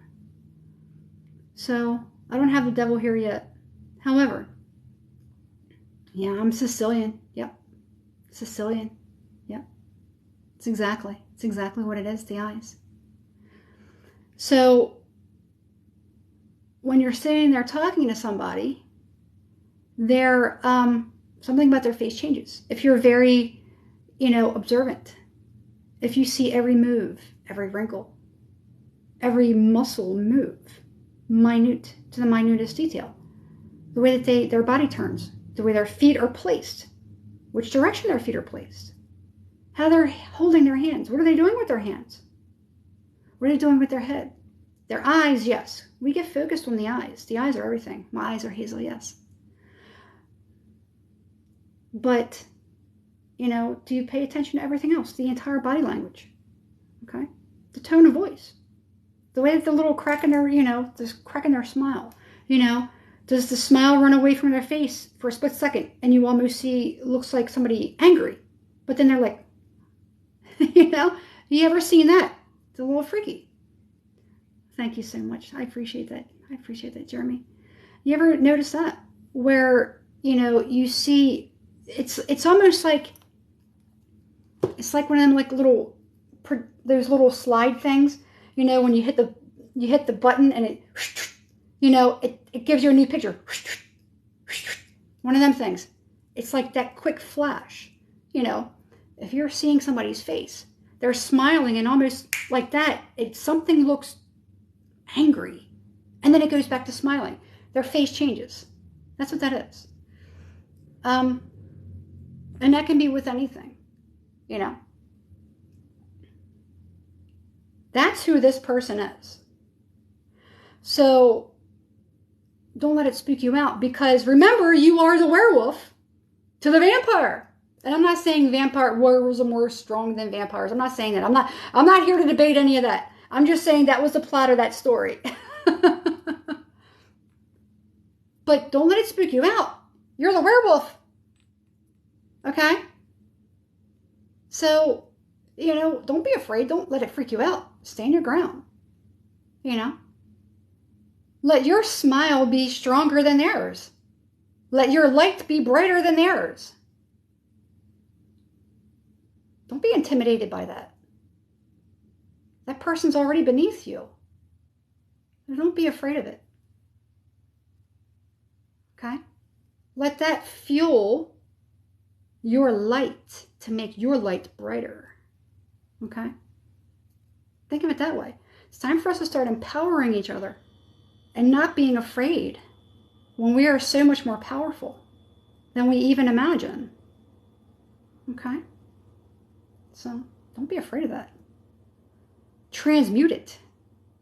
So, I don't have the devil here yet. However, yeah, I'm Sicilian. Yep. Sicilian. Yep. It's exactly what it is, the eyes. So, when you're sitting there talking to somebody, they're, something about their face changes. If you're very, observant, if you see every move, every wrinkle, every muscle move, minute to the minutest detail, the way that their body turns, the way their feet are placed, which direction their feet are placed, how they're holding their hands, what are they doing with their hands, what are they doing with their head, their eyes. Yes, we get focused on the eyes. The eyes are everything. My eyes are hazel, yes. But, do you pay attention to everything else? The entire body language, okay? The tone of voice, the way that the little crack in their, this crack in their smile, does the smile run away from their face for a split second and you almost see, it looks like somebody angry, but then they're like, you ever seen that? It's a little freaky. Thank you so much. I appreciate that. I appreciate that, Jeremy. You ever notice that? Where, you see, it's almost like, it's like one of them like little, those little slide things, when you hit the button and it, it gives you a new picture. One of them things. It's like that quick flash. If you're seeing somebody's face, they're smiling and almost like that, something looks angry. And then it goes back to smiling. Their face changes. That's what that is. And that can be with anything, That's who this person is. So don't let it spook you out, because remember, you are the werewolf to the vampire. And I'm not saying werewolves are more strong than vampires. I'm not saying that. I'm not here to debate any of that. I'm just saying that was the plot of that story. But don't let it spook you out. You're the werewolf. Okay? So, don't be afraid. Don't let it freak you out. Stand your ground. Let your smile be stronger than theirs. Let your light be brighter than theirs. Don't be intimidated by that. That person's already beneath you. Don't be afraid of it. Okay? Let that fuel your light to make your light brighter. Okay? Think of it that way. It's time for us to start empowering each other and not being afraid when we are so much more powerful than we even imagine. Okay? So, don't be afraid of that. Transmute it.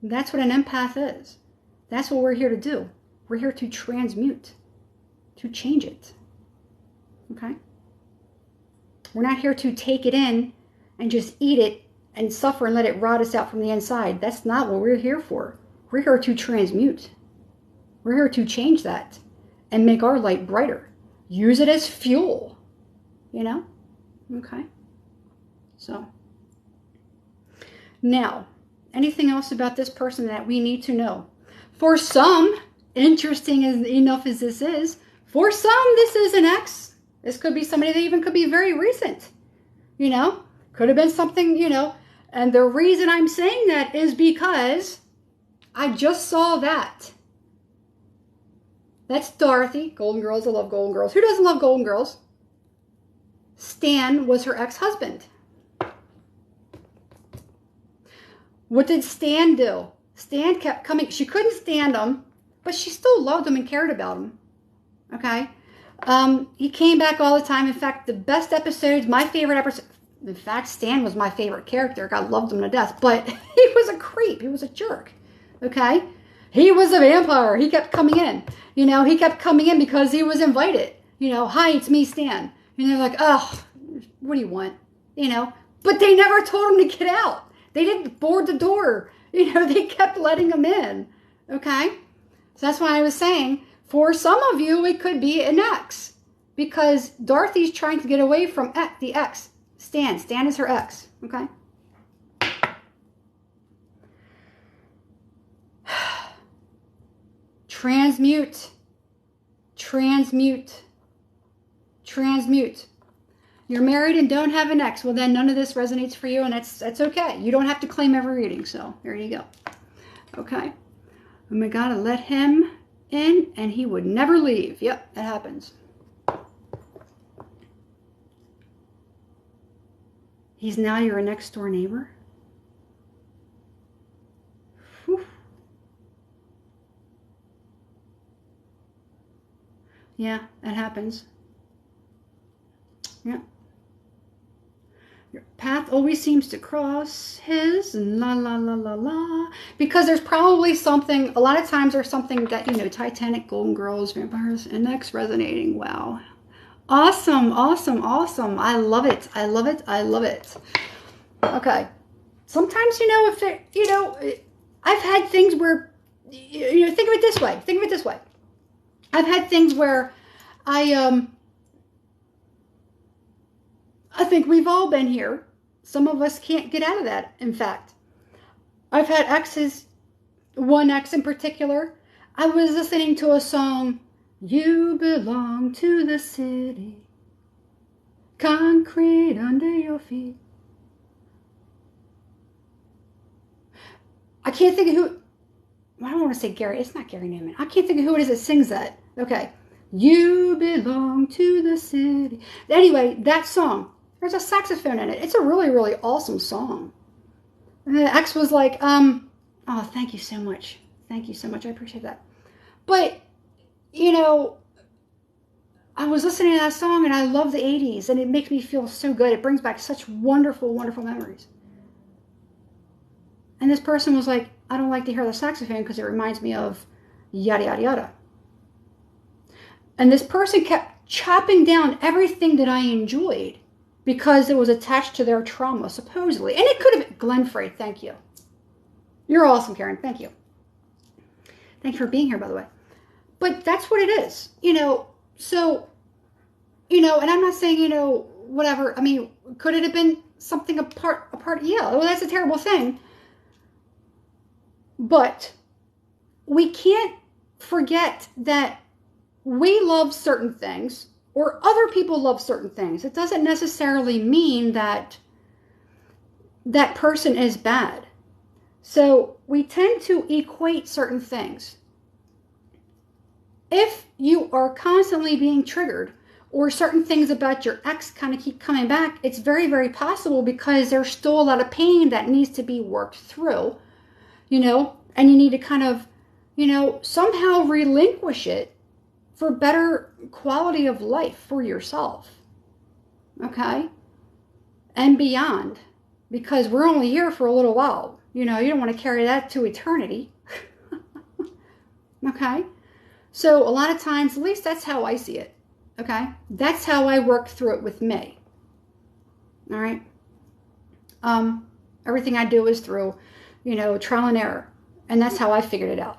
That's what an empath is. That's what we're here to do. We're here to transmute, to change it. Okay? We're not here to take it in and just eat it and suffer and let it rot us out from the inside. That's not what we're here for. We're here to transmute. We're here to change that and make our light brighter. Use it as fuel. Okay? So, now, anything else about this person that we need to know? For some, interesting enough as this is, for some, this is an ex. This could be somebody that even could be very recent. Could have been something, and the reason I'm saying that is because I just saw that. That's Dorothy. Golden Girls, I love Golden Girls. Who doesn't love Golden Girls? Stan was her ex-husband. What did Stan do? Stan kept coming. She couldn't stand him, but she still loved him and cared about him. Okay? He came back all the time. In fact, the best episodes, my favorite episode, in fact, Stan was my favorite character. God loved him to death, but he was a creep. He was a jerk. Okay? He was a vampire. He kept coming in. He kept coming in because he was invited. Hi, it's me, Stan. And they're like, oh, what do you want? But they never told him to get out. They didn't board the door. They kept letting him in. Okay? So that's why I was saying, for some of you, it could be an ex. Because Dorothy's trying to get away from the ex. Stan. Stan is her ex. Okay? Transmute. Transmute. Transmute. You're married and don't have an ex. Well, then none of this resonates for you, and that's okay. You don't have to claim every reading, so there you go. Okay. Oh my God, I let him in, and he would never leave. Yep, that happens. He's now your next door neighbor. Whew. Yeah, that happens. Yeah. Your path always seems to cross his, and la la la la la. Because there's probably something, a lot of times there's something that, Titanic, Golden Girls, vampires, and X resonating. Wow. Awesome, awesome, awesome. I love it. I love it. I love it. Okay. Sometimes, if it, I've had things where, think of it this way. Think of it this way. I've had things where I think we've all been here. Some of us can't get out of that, in fact. I've had exes, one ex in particular. I was listening to a song, You Belong to the City, concrete under your feet. I can't think of who, I don't want to say Gary, it's not Gary Newman. I can't think of who it is that sings that. Okay. You belong to the city. Anyway, that song, there's a saxophone in it. It's a really, really awesome song. And the ex was like, oh, thank you so much. Thank you so much. I appreciate that. But, I was listening to that song and I love the 80s and it makes me feel so good. It brings back such wonderful, wonderful memories. And this person was like, I don't like to hear the saxophone because it reminds me of yada, yada, yada. And this person kept chopping down everything that I enjoyed because it was attached to their trauma, supposedly. And it could have been Glenn Frey, thank you. You're awesome, Karen, thank you. Thank you for being here, by the way. But that's what it is, so, and I'm not saying, whatever. I mean, could it have been something apart? Yeah, well, that's a terrible thing. But we can't forget that we love certain things or other people love certain things. It doesn't necessarily mean that that person is bad. So we tend to equate certain things. If you are constantly being triggered or certain things about your ex kind of keep coming back, it's very, very possible because there's still a lot of pain that needs to be worked through, and you need to kind of, somehow relinquish it for better quality of life for yourself. Okay? And beyond. Because we're only here for a little while. You don't want to carry that to eternity. Okay? So a lot of times, at least that's how I see it. Okay? That's how I work through it with me. All right? Everything I do is through, trial and error. And that's how I figured it out.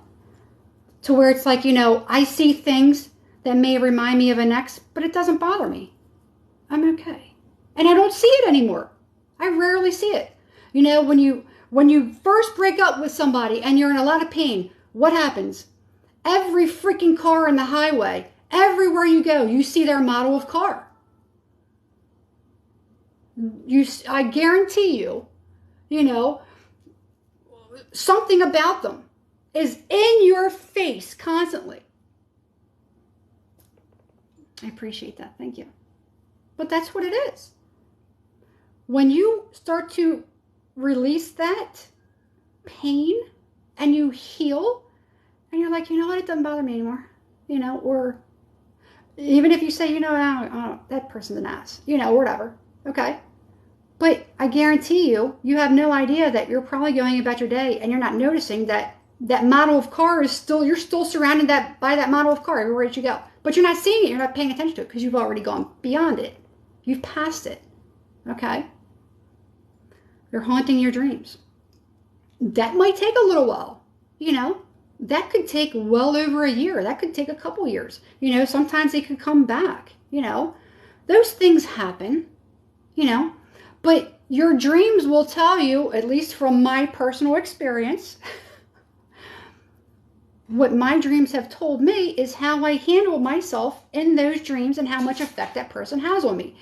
To where it's like, I see things that may remind me of an ex, but it doesn't bother me. I'm okay. And I don't see it anymore. I rarely see it. When you first break up with somebody and you're in a lot of pain, what happens? Every freaking car in the highway, everywhere you go, you see their model of car. I guarantee you, you know, something about them is in your face constantly. I appreciate that. Thank you. But that's what it is. When you start to release that pain and you heal and you're like, you know what, it doesn't bother me anymore, you know, or even if you say, you know, that person's an ass, you know, whatever, okay? But I guarantee you, you have no idea that you're probably going about your day and you're not noticing that that model of car is still, you're still surrounded by that model of car everywhere that you go. But you're not seeing it, you're not paying attention to it because you've already gone beyond it. You've passed it, okay? You're haunting your dreams. That might take a little while, you know. That could take well over a year. That could take a couple years. You know, sometimes they could come back, you know. Those things happen, you know. But your dreams will tell you, at least from my personal experience, what my dreams have told me is how I handle myself in those dreams and how much effect that person has on me.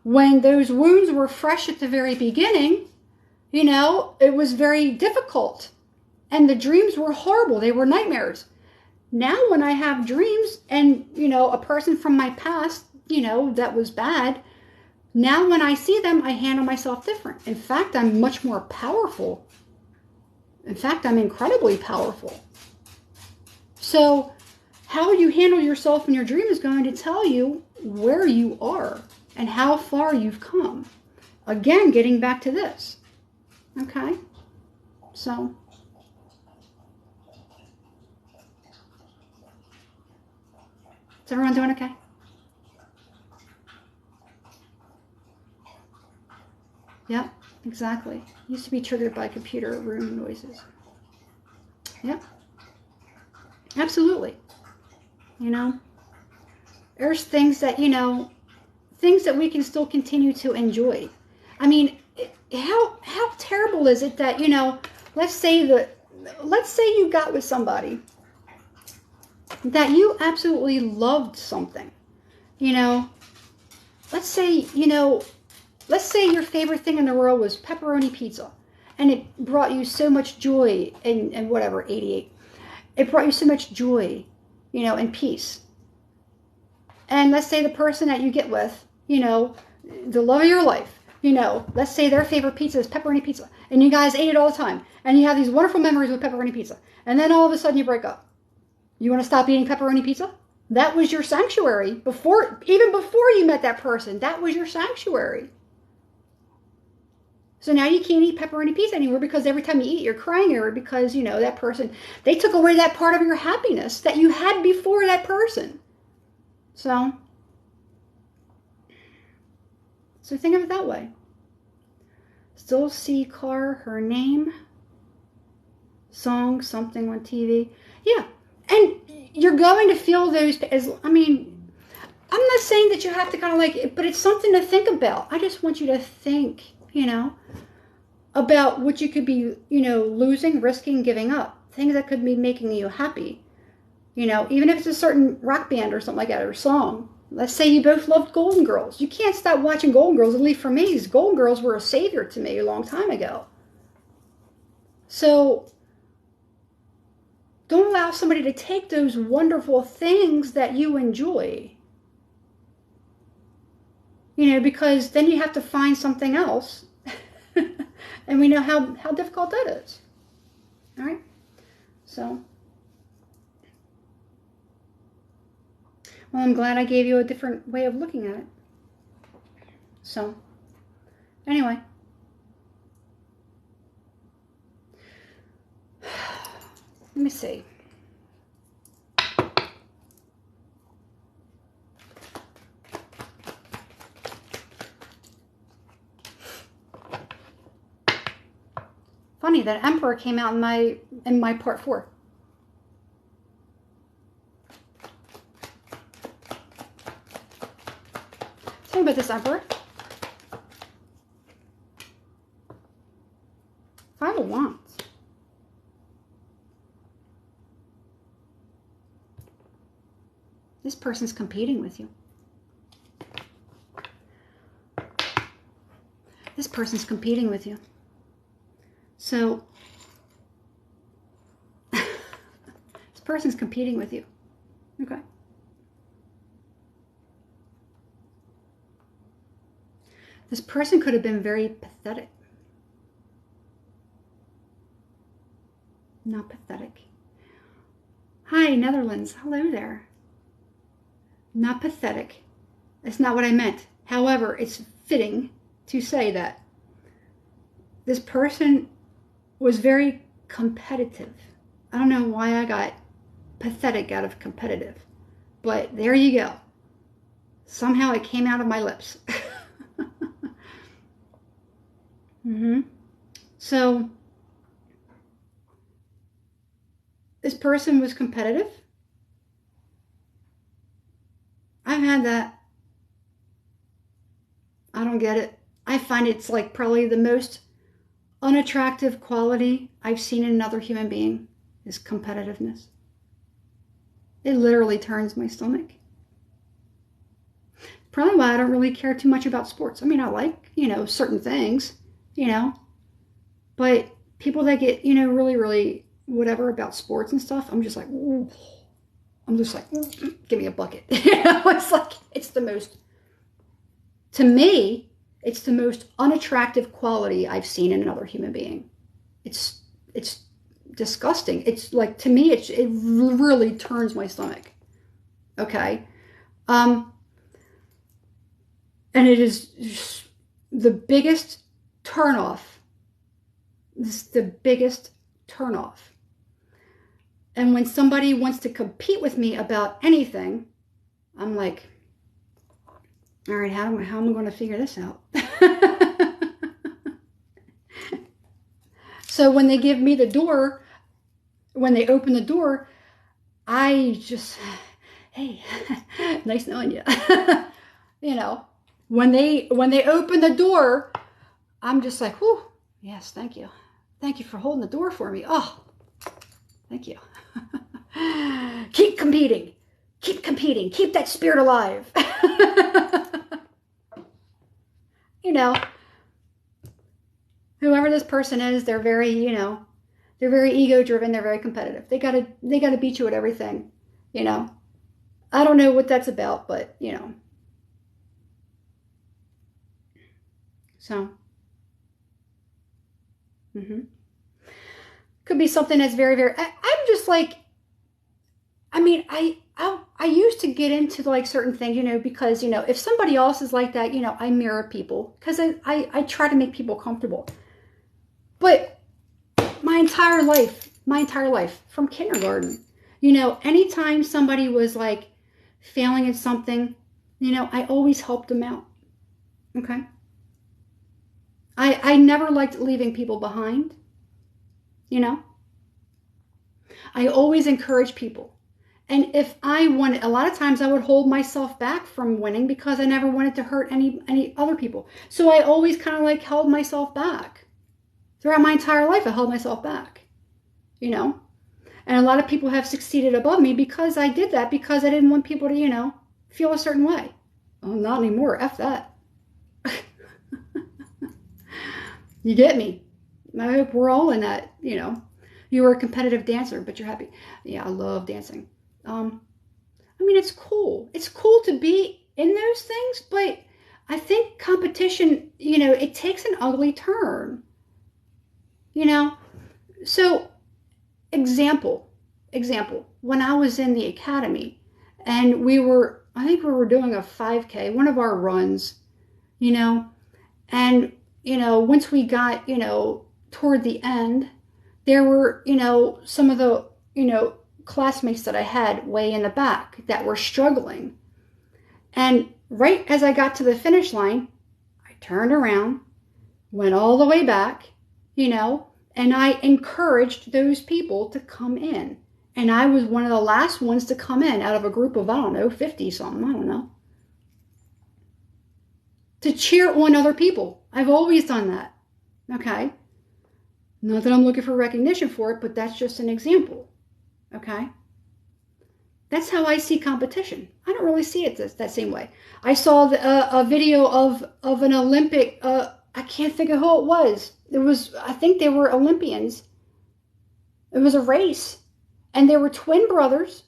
When those wounds were fresh at the very beginning, you know, it was very difficult. And the dreams were horrible. They were nightmares. Now when I have dreams and, you know, a person from my past, you know, that was bad, now when I see them, I handle myself different. In fact, I'm much more powerful. In fact, I'm incredibly powerful. So how you handle yourself in your dream is going to tell you where you are and how far you've come. Again, getting back to this. Okay? So is everyone doing okay? Yep, exactly. Used to be triggered by computer room noises. Yep. Absolutely. You know, there's things that, you know, things that we can still continue to enjoy. I mean, how terrible is it that, you know, let's say you got with somebody that you absolutely loved something, you know, let's say your favorite thing in the world was pepperoni pizza and it brought you so much joy and whatever, 88. It brought you so much joy, you know, and peace. And let's say the person that you get with, you know, the love of your life, you know, let's say their favorite pizza is pepperoni pizza. And you guys ate it all the time. And you have these wonderful memories with pepperoni pizza. And then all of a sudden you break up. You want to stop eating pepperoni pizza? That was your sanctuary even before you met that person. That was your sanctuary. So now you can't eat pepperoni pizza anymore because every time you eat, you're crying over it because, you know, that person, they took away that part of your happiness that you had before that person. So think of it that way. Still see car, her name, song, something on TV. Yeah. And you're going to feel those, I'm not saying that you have to kind of like it, but it's something to think about. I just want you to think, you know, about what you could be, you know, losing, risking, giving up. Things that could be making you happy. You know, even if it's a certain rock band or something like that, or song. Let's say you both loved Golden Girls. You can't stop watching Golden Girls, at least for me. Golden Girls were a savior to me a long time ago. So don't allow somebody to take those wonderful things that you enjoy. You know, because then you have to find something else. And we know how difficult that is. All right? So, well, I'm glad I gave you a different way of looking at it. So, anyway. Let me see. Funny that Emperor came out in my part 4. Tell me about this Emperor. 5 of Wands. This person's competing with you. This person's competing with you. So, this person's competing with you. Okay. This person could have been very pathetic. Not pathetic. Hi, Netherlands. Hello there. Not pathetic. That's not what I meant. However, it's fitting to say that this person was very competitive. I don't know why I got pathetic out of competitive, but there you go. Somehow it came out of my lips. So this person was competitive. I've had that. I don't get it. I find it's like probably the most unattractive quality I've seen in another human being is competitiveness. It literally turns my stomach. Probably why I don't really care too much about sports. I mean, I like, certain things, but people that get, really, really whatever about sports and stuff, I'm just like, ooh. I'm just like, give me a bucket. It's like, to me, it's the most unattractive quality I've seen in another human being. It's disgusting. It's like, to me, it really turns my stomach. Okay. And it is the biggest turnoff. This is the biggest turnoff. And when somebody wants to compete with me about anything, I'm like, all right, how am I going to figure this out? So when they give me the door, when they open the door, I just, hey, nice knowing you. When they open the door, I'm just like, whew, yes, thank you. Thank you for holding the door for me. Oh, thank you. Keep competing. Keep competing. Keep that spirit alive. Whoever this person is, they're very, they're very ego-driven. They're very competitive. They gotta beat you at everything. I don't know what that's about, but so. Could be something that's very, very. I'm just like. I mean, I used to get into like certain things, because, if somebody else is like that, I mirror people because I try to make people comfortable. But my entire life from kindergarten, anytime somebody was like failing at something, I always helped them out. Okay. I never liked leaving people behind, I always encourage people. And if I wanted, a lot of times I would hold myself back from winning because I never wanted to hurt any other people. So I always kind of like held myself back. Throughout my entire life, I held myself back, And a lot of people have succeeded above me because I did that, because I didn't want people to, feel a certain way. Oh, not anymore. F that. You get me? I hope we're all in that, You were a competitive dancer, but you're happy. Yeah, I love dancing. I mean, it's cool. It's cool to be in those things, but I think competition, it takes an ugly turn. So example, when I was in the academy and I think we were doing a 5K, one of our runs, and, once we got, toward the end, there were, some of the, classmates that I had way in the back that were struggling. And right as I got to the finish line, I turned around, went all the way back, and I encouraged those people to come in. And I was one of the last ones to come in out of a group of, 50 something, I don't know. To cheer on other people. I've always done that. Okay? Not that I'm looking for recognition for it, but that's just an example. Okay? That's how I see competition. I don't really see it that same way. I saw a video of an Olympic I can't think of who it was. I think they were Olympians. It was a race, and they were twin brothers,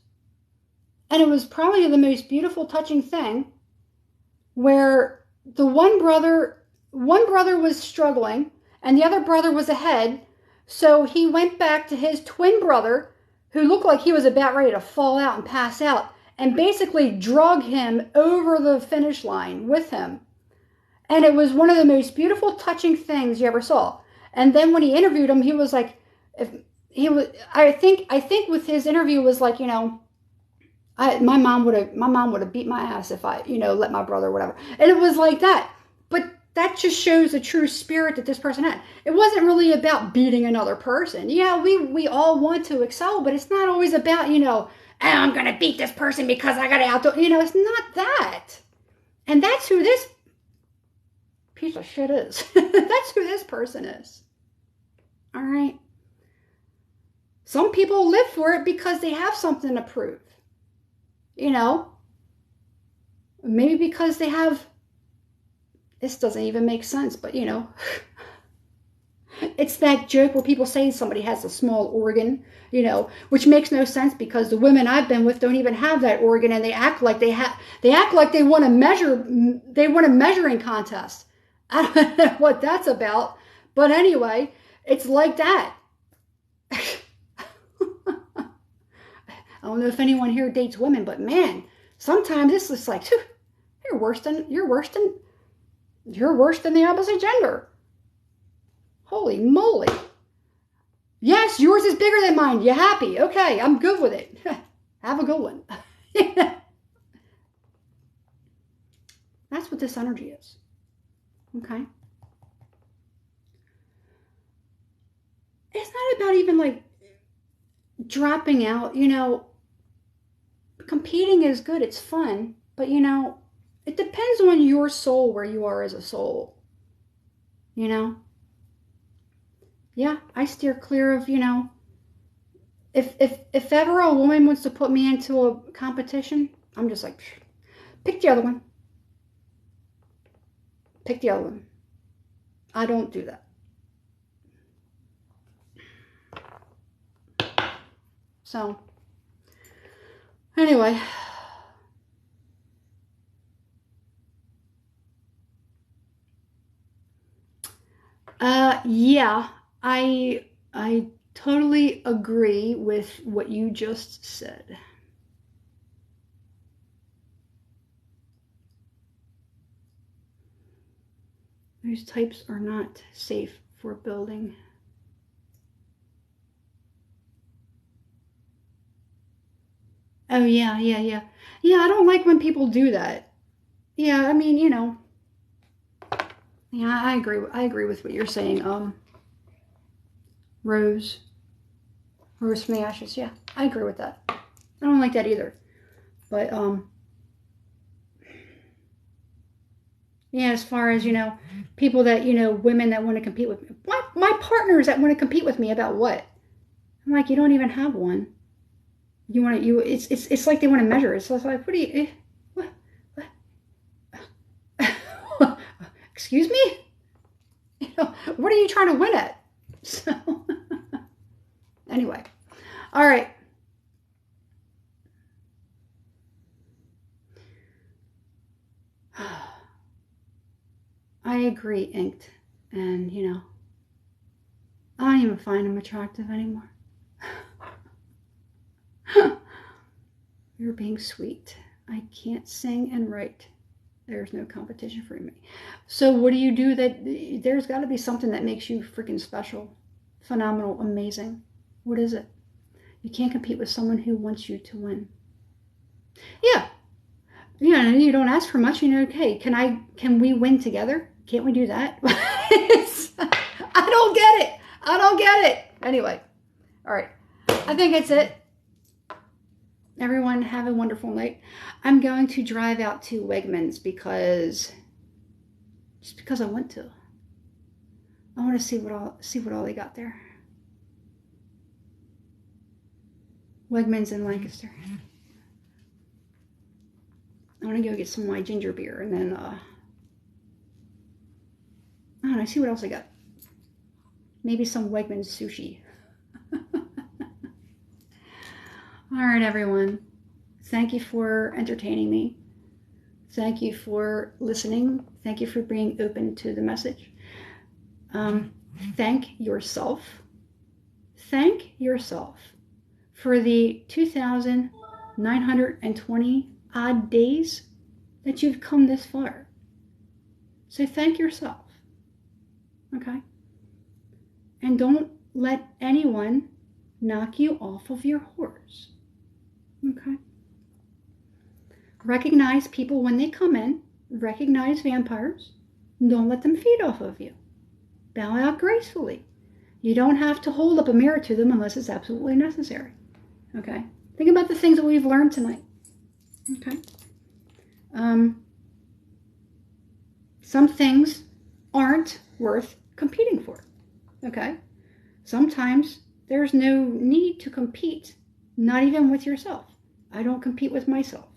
and it was probably the most beautiful, touching thing, where the one brother was struggling, and the other brother was ahead, so he went back to his twin brother, who looked like he was about ready to fall out and pass out, and basically drug him over the finish line with him. And it was one of the most beautiful, touching things you ever saw. And then when he interviewed him, he was like, I think with his interview was like, my mom would have beat my ass if I, let my brother, whatever. And it was like that. But that just shows the true spirit that this person had. It wasn't really about beating another person. Yeah, we all want to excel, but it's not always about, I'm going to beat this person because I got to outdo. It's not that. And that's who this piece of shit is. That's who this person is. All right. Some people live for it because they have something to prove. Maybe because they have, this doesn't even make sense, but it's that joke where people say somebody has a small organ, which makes no sense because the women I've been with don't even have that organ, and they act like they want to measure, they want a measuring contest. I don't know what that's about, but anyway, it's like that. I don't know if anyone here dates women, but man, sometimes it's just like, you're worse than the opposite gender. Holy moly. Yes, yours is bigger than mine. You happy? Okay, I'm good with it. Have a good one. That's what this energy is. Okay. It's not about even like dropping out, competing is good, it's fun, but it depends on your soul, where you are as a soul. Yeah, I steer clear of, if ever a woman wants to put me into a competition, I'm just like, pick the other one. Pick the other one. I don't do that. So, anyway. Yeah, I totally agree with what you just said. Those types are not safe for building. Oh, yeah. Yeah, I don't like when people do that. Yeah, I mean, yeah, I agree with what you're saying. Rose from the ashes. Yeah, I agree with that. I don't like that either. But, yeah, as far as, people that, women that want to compete with me. What? My partners that want to compete with me about what? I'm like, you don't even have one. It's like they want to measure it. So it's like, what do you, what? Excuse me? What are you trying to win at? So, anyway. All right. I agree, Inked. And, I don't even find him attractive anymore. You're being sweet. I can't sing and write. There's no competition for me. So what do you do that, there's got to be something that makes you freaking special, phenomenal, amazing. What is it? You can't compete with someone who wants you to win. Yeah. You don't ask for much. Okay, can we win together? Can't we do that? I don't get it. Anyway. All right. I think that's it. Everyone have a wonderful night. I'm going to drive out to Wegmans because I want to. I want to see what all they got there. Wegmans in Lancaster. I want to go get some of my ginger beer and then I don't know, see what else I got. Maybe some Wegmans sushi. All right, everyone. Thank you for entertaining me. Thank you for listening. Thank you for being open to the message. Thank yourself. Thank yourself for the 2,920 odd days that you've come this far. So thank yourself. Okay? And don't let anyone knock you off of your horse. Okay? Recognize people when they come in. Recognize vampires. Don't let them feed off of you. Bow out gracefully. You don't have to hold up a mirror to them unless it's absolutely necessary. Okay? Think about the things that we've learned tonight. Okay? Some things aren't worth competing for. Okay? Sometimes there's no need to compete, not even with yourself. I don't compete with myself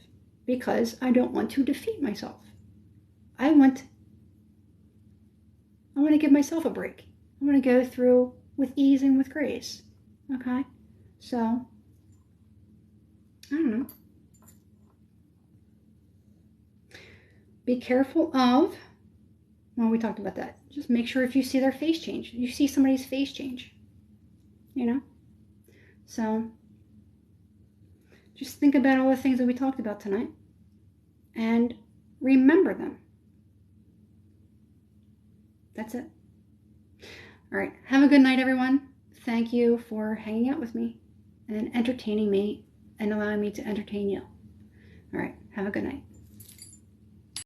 because I don't want to defeat myself. I want to give myself a break. I want to go through with ease and with grace. Okay? So, I don't know. Be careful of, well, we talked about that. Just make sure if you see their face change, you see somebody's face change. You know? So, just think about all the things that we talked about tonight and remember them. That's it. All right. Have a good night, everyone. Thank you for hanging out with me and entertaining me and allowing me to entertain you. All right. Have a good night.